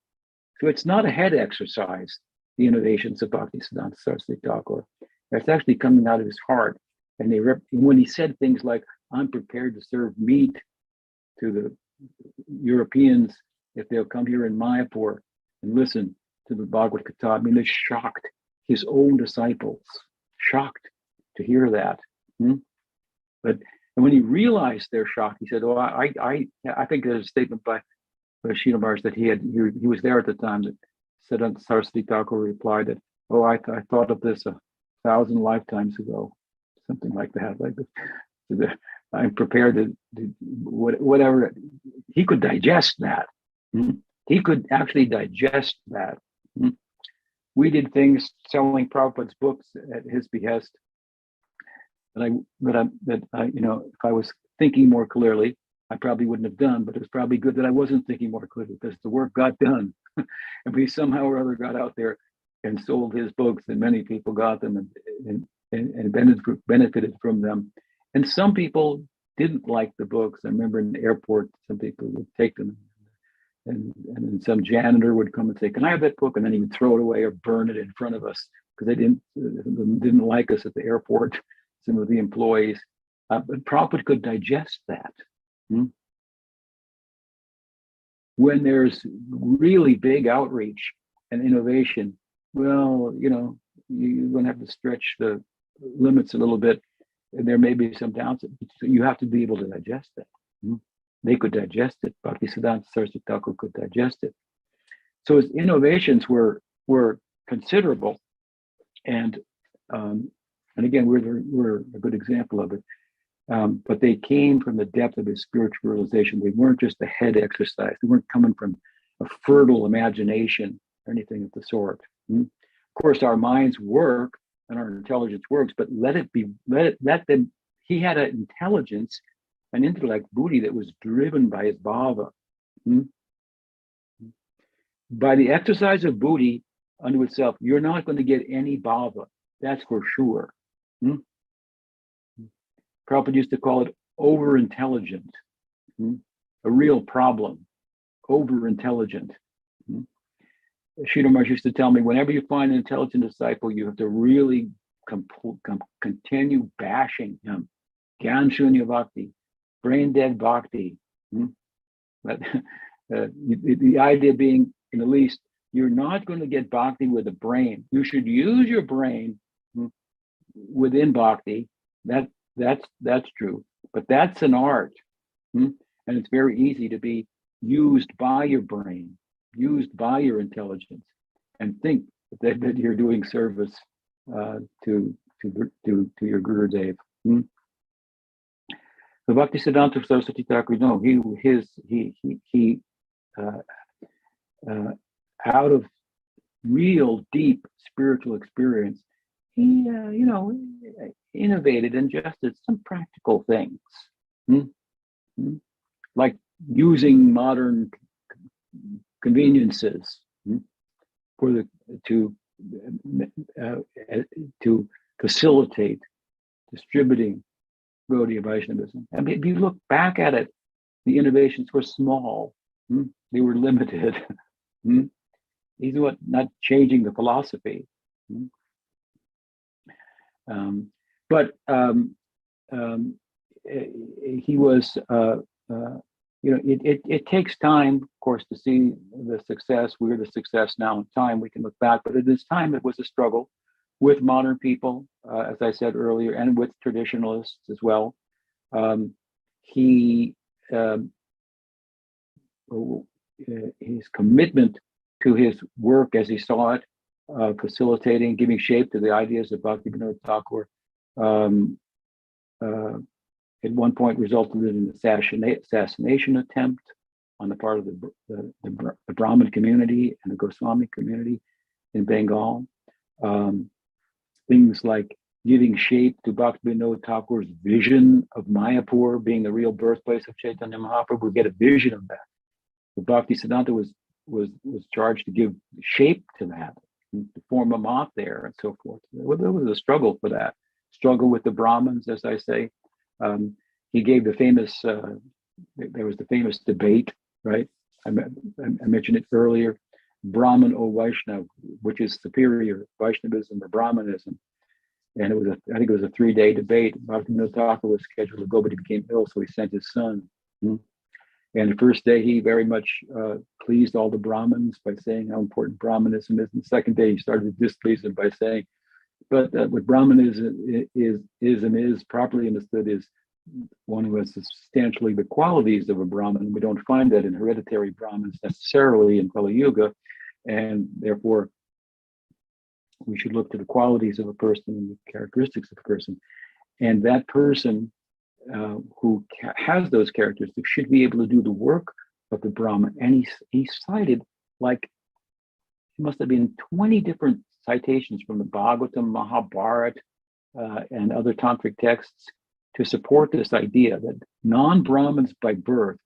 it's not a head exercise, the innovations of Bhaktisiddhanta Saraswati Thakur. It's actually coming out of his heart. And when he said things like, I'm prepared to serve meat to the Europeans if they'll come here in Mayapur and listen to the Bhagavad Gita, I mean, it shocked his own disciples, shocked to hear that. But when he realized their shock, he said, "Oh, I think there's a statement by Srila Maharaj that he was there at the time that said, Saraswati Thakur replied that, oh, I thought of this 1,000 lifetimes ago," something like that. Like this. I'm prepared to do whatever. He could digest that. He could actually digest that. We did things selling Prabhupada's books at his behest. That I, if I was thinking more clearly, I probably wouldn't have done. But it's probably good that I wasn't thinking more clearly, because the work got done. And we somehow or other got out there and sold his books, and many people got them and benefited from them. And some people didn't like the books. I remember in the airport, some people would take them, and then some janitor would come and say, "Can I have that book?" And then he would throw it away or burn it in front of us because they didn't like us at the airport. Some of the employees, but Prabhupada could digest that. When there's really big outreach and innovation, well, you're going to have to stretch the limits a little bit, and there may be some downsides. So you have to be able to digest that. They could digest it. Bhaktisiddhanta Saraswati Thakur could digest it. So his innovations were considerable, and again, we're a good example of it. but they came from the depth of his spiritual realization. They weren't just a head exercise. They weren't coming from a fertile imagination or anything of the sort. Of course, our minds work and our intelligence works, but let them. He had an intelligence, an intellect, buddhi that was driven by his bhava. By the exercise of buddhi unto itself, you're not going to get any bhava. That's for sure. Prabhupada used to call it over-intelligent, a real problem, over-intelligent. Sridhar Maharaj used to tell me, whenever you find an intelligent disciple, you have to really continue bashing him. Gyan Shunya Bhakti, brain dead Bhakti. But the idea being, in the least, you're not going to get Bhakti with the brain. You should use your brain within Bhakti. That's true, but that's an art, and it's very easy to be used by your brain, used by your intelligence, and think that you're doing service to your Gurudev. The Bhaktisiddhanta Saraswati Thakur, no, he out of real deep spiritual experience, he innovated and adjusted some practical things, like using modern conveniences to facilitate distributing Gaudiya Vaishnavism. I mean, if you look back at it, the innovations were small. They were limited. He's not changing the philosophy. But he was, it takes time, of course, to see the success. We're the success now in time. We can look back, but at this time, it was a struggle with modern people, as I said earlier, and with traditionalists as well. His commitment to his work as he saw it, facilitating, giving shape to the ideas of Bhaktivinoda Thakur, at one point resulted in an assassination attempt on the part of the Brahmin community and the Goswami community in Bengal. Things like giving shape to Bhaktivinoda Thakur's vision of Mayapur being the real birthplace of Chaitanya Mahaprabhu. We get a vision of that. The Bhaktisiddhanta was charged to give shape to that, to form a moth there and so forth. There was a struggle for that. Struggle with the Brahmins, as I say. He gave the famous, there was the famous debate, right? I mentioned it earlier, Brahman or Vaishnav, which is superior, Vaishnavism or Brahmanism. And I think it was a 3-day debate. Bhaktivinoda Thakur was scheduled to go, but he became ill, so he sent his son. And the first day, he very much pleased all the Brahmins by saying how important Brahmanism is. And the second day, he started to displease them by saying, but what Brahmanism is properly understood is one who has substantially the qualities of a Brahmin. We don't find that in hereditary Brahmins necessarily in Kali Yuga, and therefore we should look to the qualities of a person and the characteristics of a person. And that person who has those characteristics should be able to do the work of the Brahmin. And he cited, like, it must have been 20 different citations from the Bhagavatam, Mahabharata, and other tantric texts to support this idea that non-Brahmins by birth,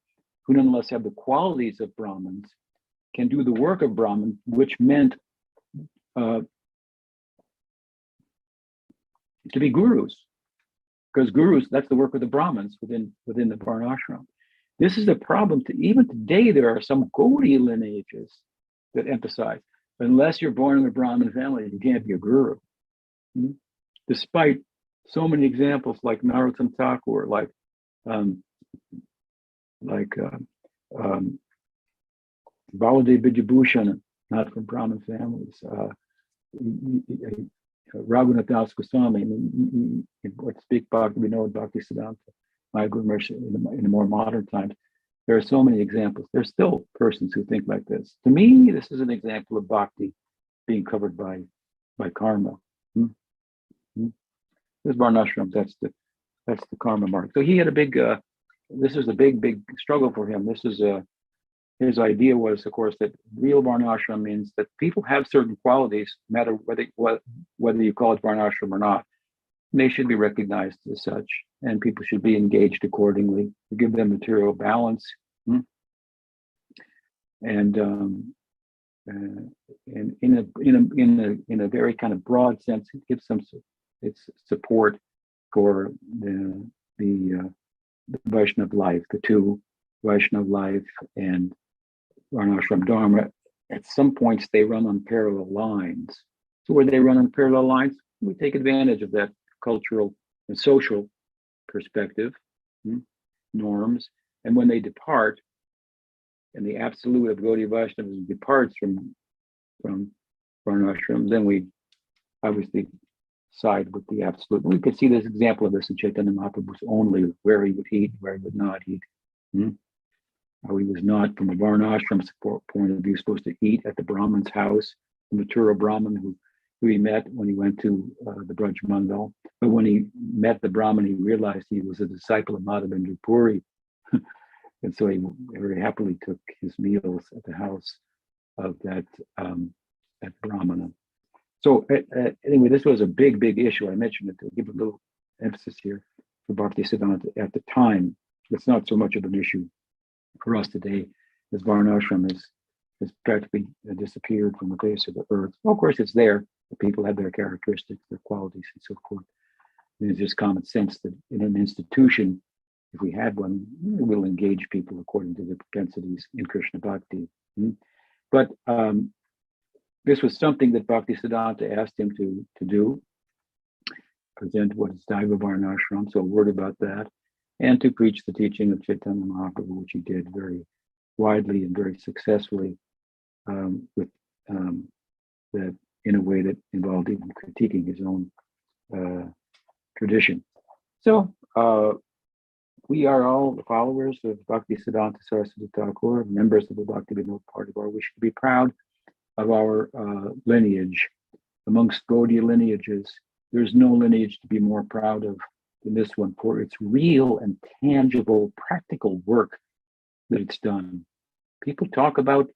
who nonetheless have the qualities of Brahmins, can do the work of Brahman, which meant to be gurus, because gurus, that's the work of the Brahmins within the Varnashram. This is a problem. Even today, there are some Gaudiya lineages that emphasize, unless you're born in a Brahmin family, you can't be a guru. Despite so many examples like Narottam Thakur, like Baladev Vidyabhushan, not from Brahmin families, Raghunath Das Goswami, what speak Bhaktivinoda Bhaktisiddhanta, my Guru Maharaj in the more modern times. There are so many examples. There's still persons who think like this. To me, this is an example of bhakti being covered by karma. This Varnashram, that's the That's the karma mark. So he had a big. This is a big struggle for him. This is his idea was, of course, that real varnashram means that people have certain qualities, no matter whether you call it varnashram or not. And they should be recognized as such, and people should be engaged accordingly to give them material balance. And in a very kind of broad sense, it gives some its support for the Vaishnav life, the two Vaishnav life and Varnashram Dharma. At some points, they run on parallel lines. So where they run on parallel lines, we take advantage of that cultural and social perspective, norms. And when they depart, and the absolute of Gaudiya Vaishnavism departs from Varnashram, then we obviously side with the absolute. We could see this example of this in Chaitanya Mahaprabhu's only, where he would eat, where he would not eat. How he was not, from a Varnashram point of view, supposed to eat at the Brahman's house, the Mathura Brahman who he met when he went to the Braj Mandal. But when he met the Brahman, he realized he was a disciple of Madhavendra Puri. And so he very happily took his meals at the house of that Brahmana. So anyway, this was a big issue. I mentioned it to give a little emphasis here for Bhaktisiddhanta at the time. It's not so much of an issue for us today, as Varnashram has practically disappeared from the face of the earth. Well, of course, it's there. The people have their characteristics, their qualities, and so forth. And it's just common sense that in an institution, if we had one, we'll engage people according to their propensities in Krishna Bhakti. But this was something that Bhaktisiddhanta asked him to do, present what is Daiva Varnashram, so a word about that, and to preach the teaching of Chaitanya Mahaprabhu, which he did very widely and very successfully, with that in a way that involved even critiquing his own tradition. So we are all followers of Bhaktisiddhanta Saraswati Thakura, members of the Bhaktivinoda Party Bar. We should be proud of our lineage. Amongst Gaudiya lineages, there's no lineage to be more proud of than this one, for its real and tangible, practical work that it's done. People talk about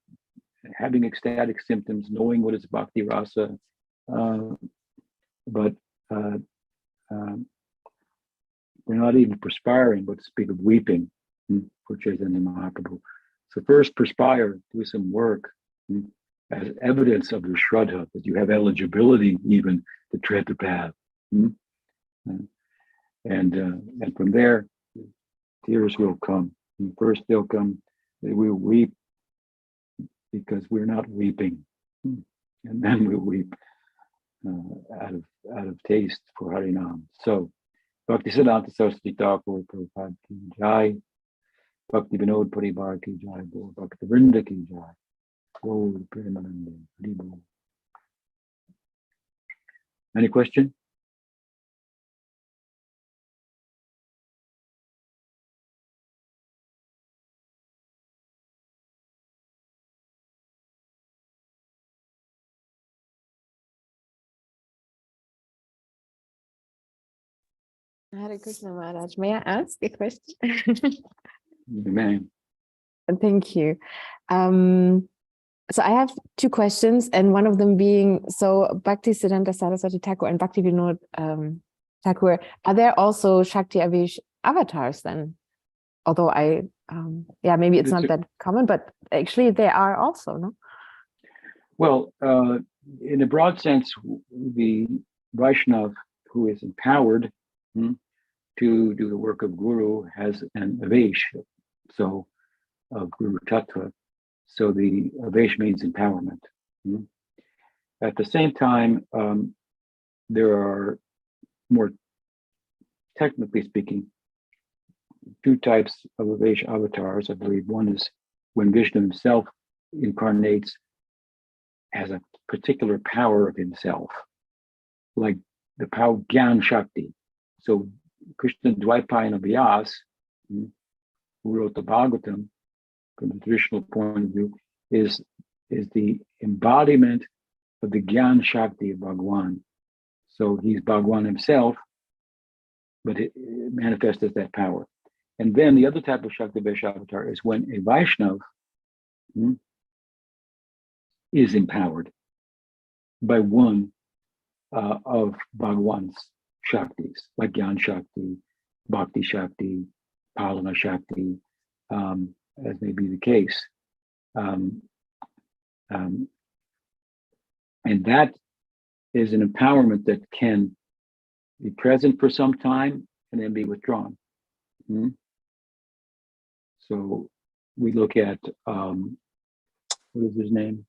having ecstatic symptoms, knowing what is bhakti rasa, but we're not even perspiring, but to speak of weeping for Chaitanya Mahaprabhu. So first perspire, do some work as evidence of your shraddha, that you have eligibility even to tread the path. And from there, tears will come. And first they'll come, they will weep because we're not weeping. And then we'll weep out of taste for Harinam. So, Bhaktisiddhanta Saraswati Thakur Prabhupada ki jai, Bhakti Vinod Paribar ki jai, Bhakti Vrinda ki jai, Gol Premanande, Hari Bol. Any question? Hare Krishna Maharaj. May I ask a question? Amen. Thank you. So I have two questions, and one of them being, so Bhaktisiddhanta Saraswati Thakur and Bhaktivinoda Thakur, are there also Shakti Avesh avatars then? Although maybe it's not that common, but actually they are also, no? Well, in a broad sense, the Vaishnav who is empowered to do the work of Guru has an Avesh, so Guru Tattva. So the Avesh means empowerment. At the same time, there are, more technically speaking, two types of Avesh avatars. I believe one is when Vishnu himself incarnates as a particular power of himself, like the power Gyan Shakti. So Krishna Dvaipayana Vyas, who wrote the Bhagavatam from the traditional point of view, is the embodiment of the Gyan Shakti of Bhagwan. So he's Bhagwan himself, but it manifests as that power. And then the other type of Shakti avatar is when a Vaishnav is empowered by one of Bhagwan's Shaktis, like Gyan Shakti, Bhakti Shakti, Palana Shakti, as may be the case. And that is an empowerment that can be present for some time and then be withdrawn. So we look at, what is his name?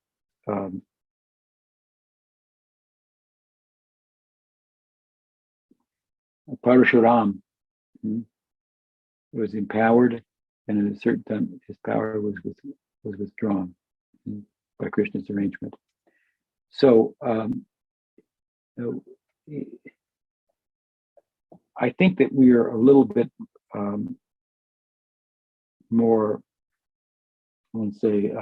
Parashuram was empowered, and at a certain time his power was withdrawn by Krishna's arrangement. So I think that we are a little bit more, I won't say,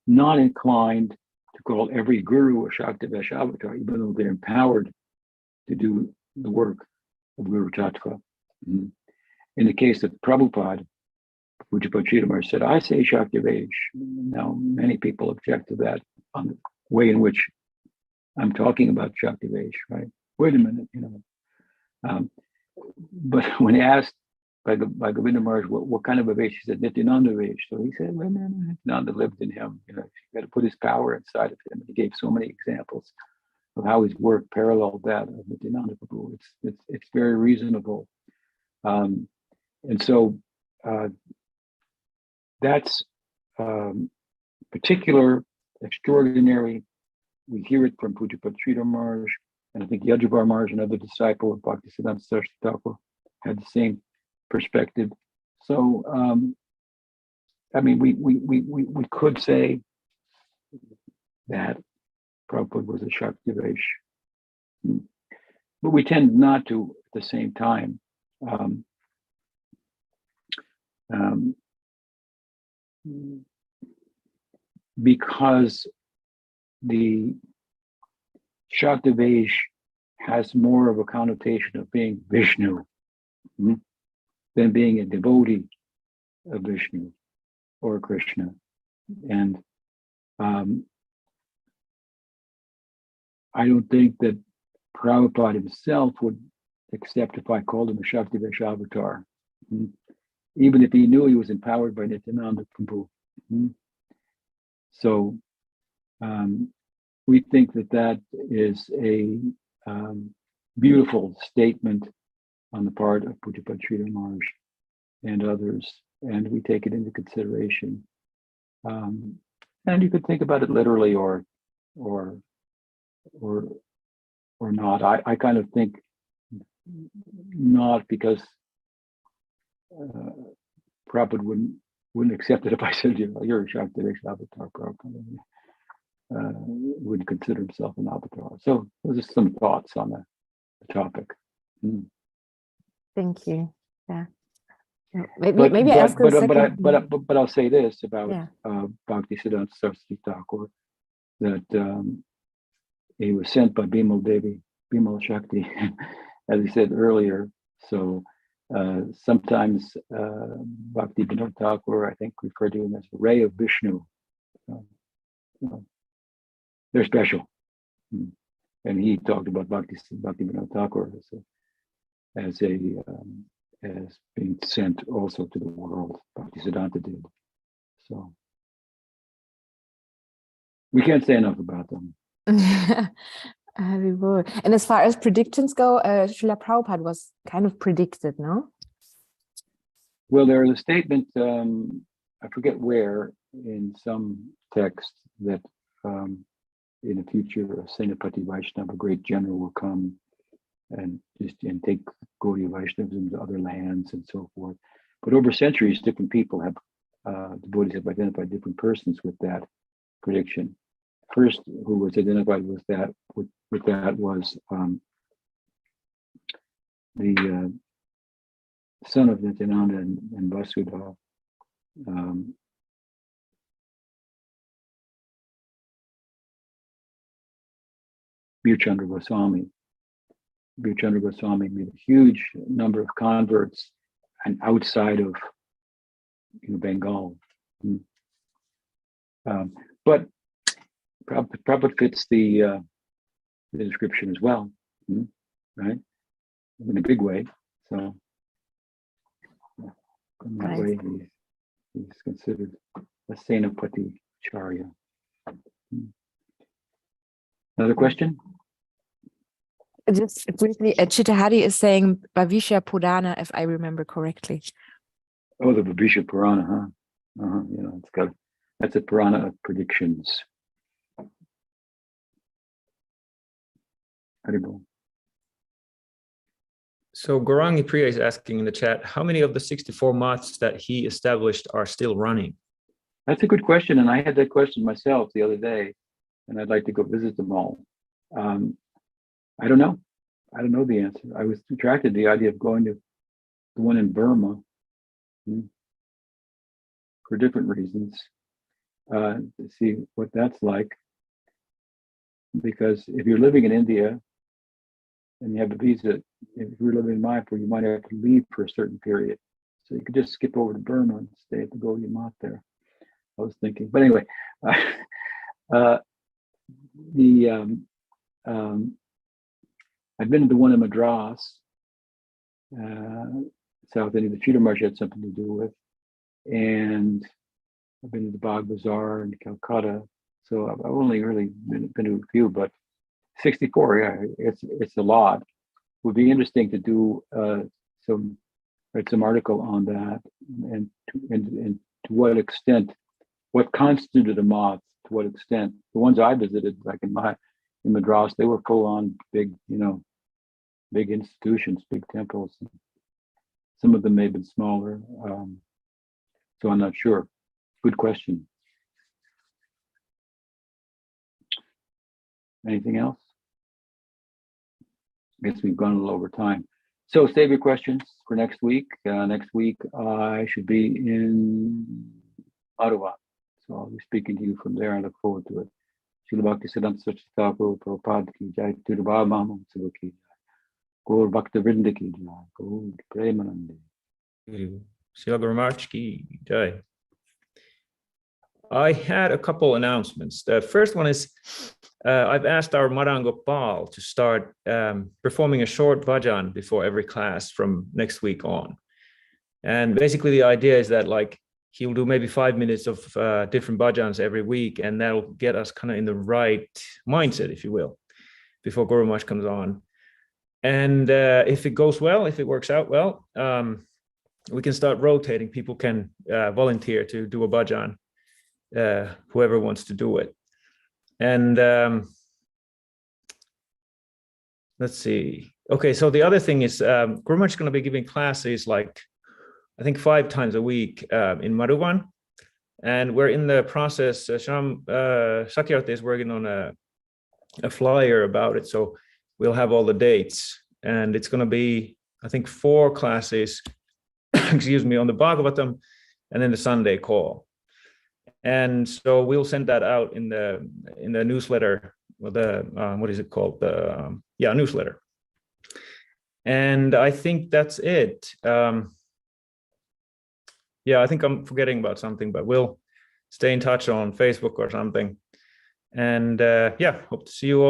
not inclined to call every guru a Shakti Vaishnava, even though they're empowered to do the work of Guru Tattva. In the case of Prabhupada, Pujapad Sridhar said, I say Shakti Vaishnav. Now, many people object to that on the way in which I'm talking about Shakti Vaishnav, right? Wait a minute, but when asked by Govinda Maharaj, what kind of a Vaishnav, he said, Nityananda Vaishnav. So he said, well, no, Nityananda lived in him. You got to put his power inside of him. He gave so many examples of how his work paralleled that of Nityananda Prabhu. It's very reasonable. And so that's particular, extraordinary. We hear it from Pujapad Sridhar Maharaj, and I think Yajavar Maharaj, another disciple of Bhaktisiddhanta Saraswati Thakur, had the same perspective. So, I mean, we could say that Prabhupada was a Shakti Vaishnav, but we tend not to at the same time. Because the Shakti Vaishnav has more of a connotation of being Vishnu than being a devotee of Vishnu or Krishna. And I don't think that Prabhupada himself would accept if I called him a Shakti Vaishnav avatar, even if he knew he was empowered by Nityananda Prabhu. So we think that is a beautiful statement on the part of Pujapad Sridhar Maharaj and others, and we take it into consideration. And you could think about it literally or not. I kind of think not, because Prabhupada wouldn't accept it if I said, you're a Shakti Vaishnava avatar. Prabhupada wouldn't consider himself an avatar. So those are some thoughts on the topic. Thank you. Yeah. Maybe ask a second. But I'll say this about Bhaktisiddhanta Saraswati Thakur, that he was sent by Bimal Shakti, as he said earlier. So sometimes Bhaktisiddhanta Thakur, I think, referred to him as the ray of Vishnu. They're special. And he talked about Bhaktisiddhanta Thakur as being sent also to the world. Bhaktisiddhanta did. So we can't say enough about them. We will. And as far as predictions go, Srila Prabhupada was kind of predicted, no? Well, there is a statement, I forget where, in some text, that in the future, a Senapati Vaishnava, a great general, will come and take Gaudiya Vaishnavas into other lands and so forth. But over centuries, different people have, devotees have identified different persons with that prediction. First, who was identified with that was the son of Nityananda and Vasudha, Bhuchandra Goswami. Bhuchandra Goswami made a huge number of converts and outside of Bengal. But Prabhupada fits the description as well, right? In a big way. So in that way, he's considered a Senapati Charya. Another question? Just briefly, Chittahari is saying Bhavishya Purana, if I remember correctly. Oh, the Bhavishya Purana, huh? That's a Purana of predictions. Haribol. So Gaurangi Priya is asking in the chat, how many of the 64 maths that he established are still running? That's a good question, and I had that question myself the other day, and I'd like to go visit them all. I don't know. I don't know the answer. I was attracted to the idea of going to the one in Burma for different reasons, to see what that's like. Because if you're living in India and you have a visa, if you're living in Mayapur, you might have to leave for a certain period. So you could just skip over to Burma and stay at the Gaudiya Math there. I was thinking, but anyway, I've been to the one in Madras, South India, the Cheetah Marsh had something to do with, and I've been to the Bagh Bazaar in Calcutta. So I've only really been to a few, but 64, yeah, it's a lot. Would be interesting to do write some article on that, and to what extent, what constituted a moth, to what extent. The ones I visited, like in Madras, they were full on big, big institutions, big temples. Some of them may have been smaller, so I'm not sure. Good question. Anything else? I guess we've gone a little over time. So save your questions for next week. Next week, I should be in Ottawa. So I'll be speaking to you from there. I look forward to it. Srila Bhaktisiddhanta Thakura Prabhupada ki jai, Tirobhava Maham Sabha ki jai, Gaur Bhaktivinoda ki jai, Gaur Premanande. Srila Guru Maharaj ki jai. I had a couple announcements. The first one is I've asked our Madan Gopal to start performing a short bhajan before every class from next week on. And basically the idea is that he'll do maybe 5 minutes of different bhajans every week, and that'll get us kind of in the right mindset, if you will, before Guru Maharaj comes on. And if it goes well, if it works out well, we can start rotating. People can volunteer to do a bhajan, whoever wants to do it. And let's see. Okay, so the other thing is Guru Maharaj is going to be giving classes I think 5 times a week in Madhuban. And we're in the process, Sakyarthi is working on a flyer about it. So we'll have all the dates. And it's going to be, I think, 4 classes, excuse me, on the Bhagavatam and then the Sunday call. And so we'll send that out in the newsletter, what is it called? Newsletter. And I think that's it. I think I'm forgetting about something, but we'll stay in touch on Facebook or something. And hope to see you all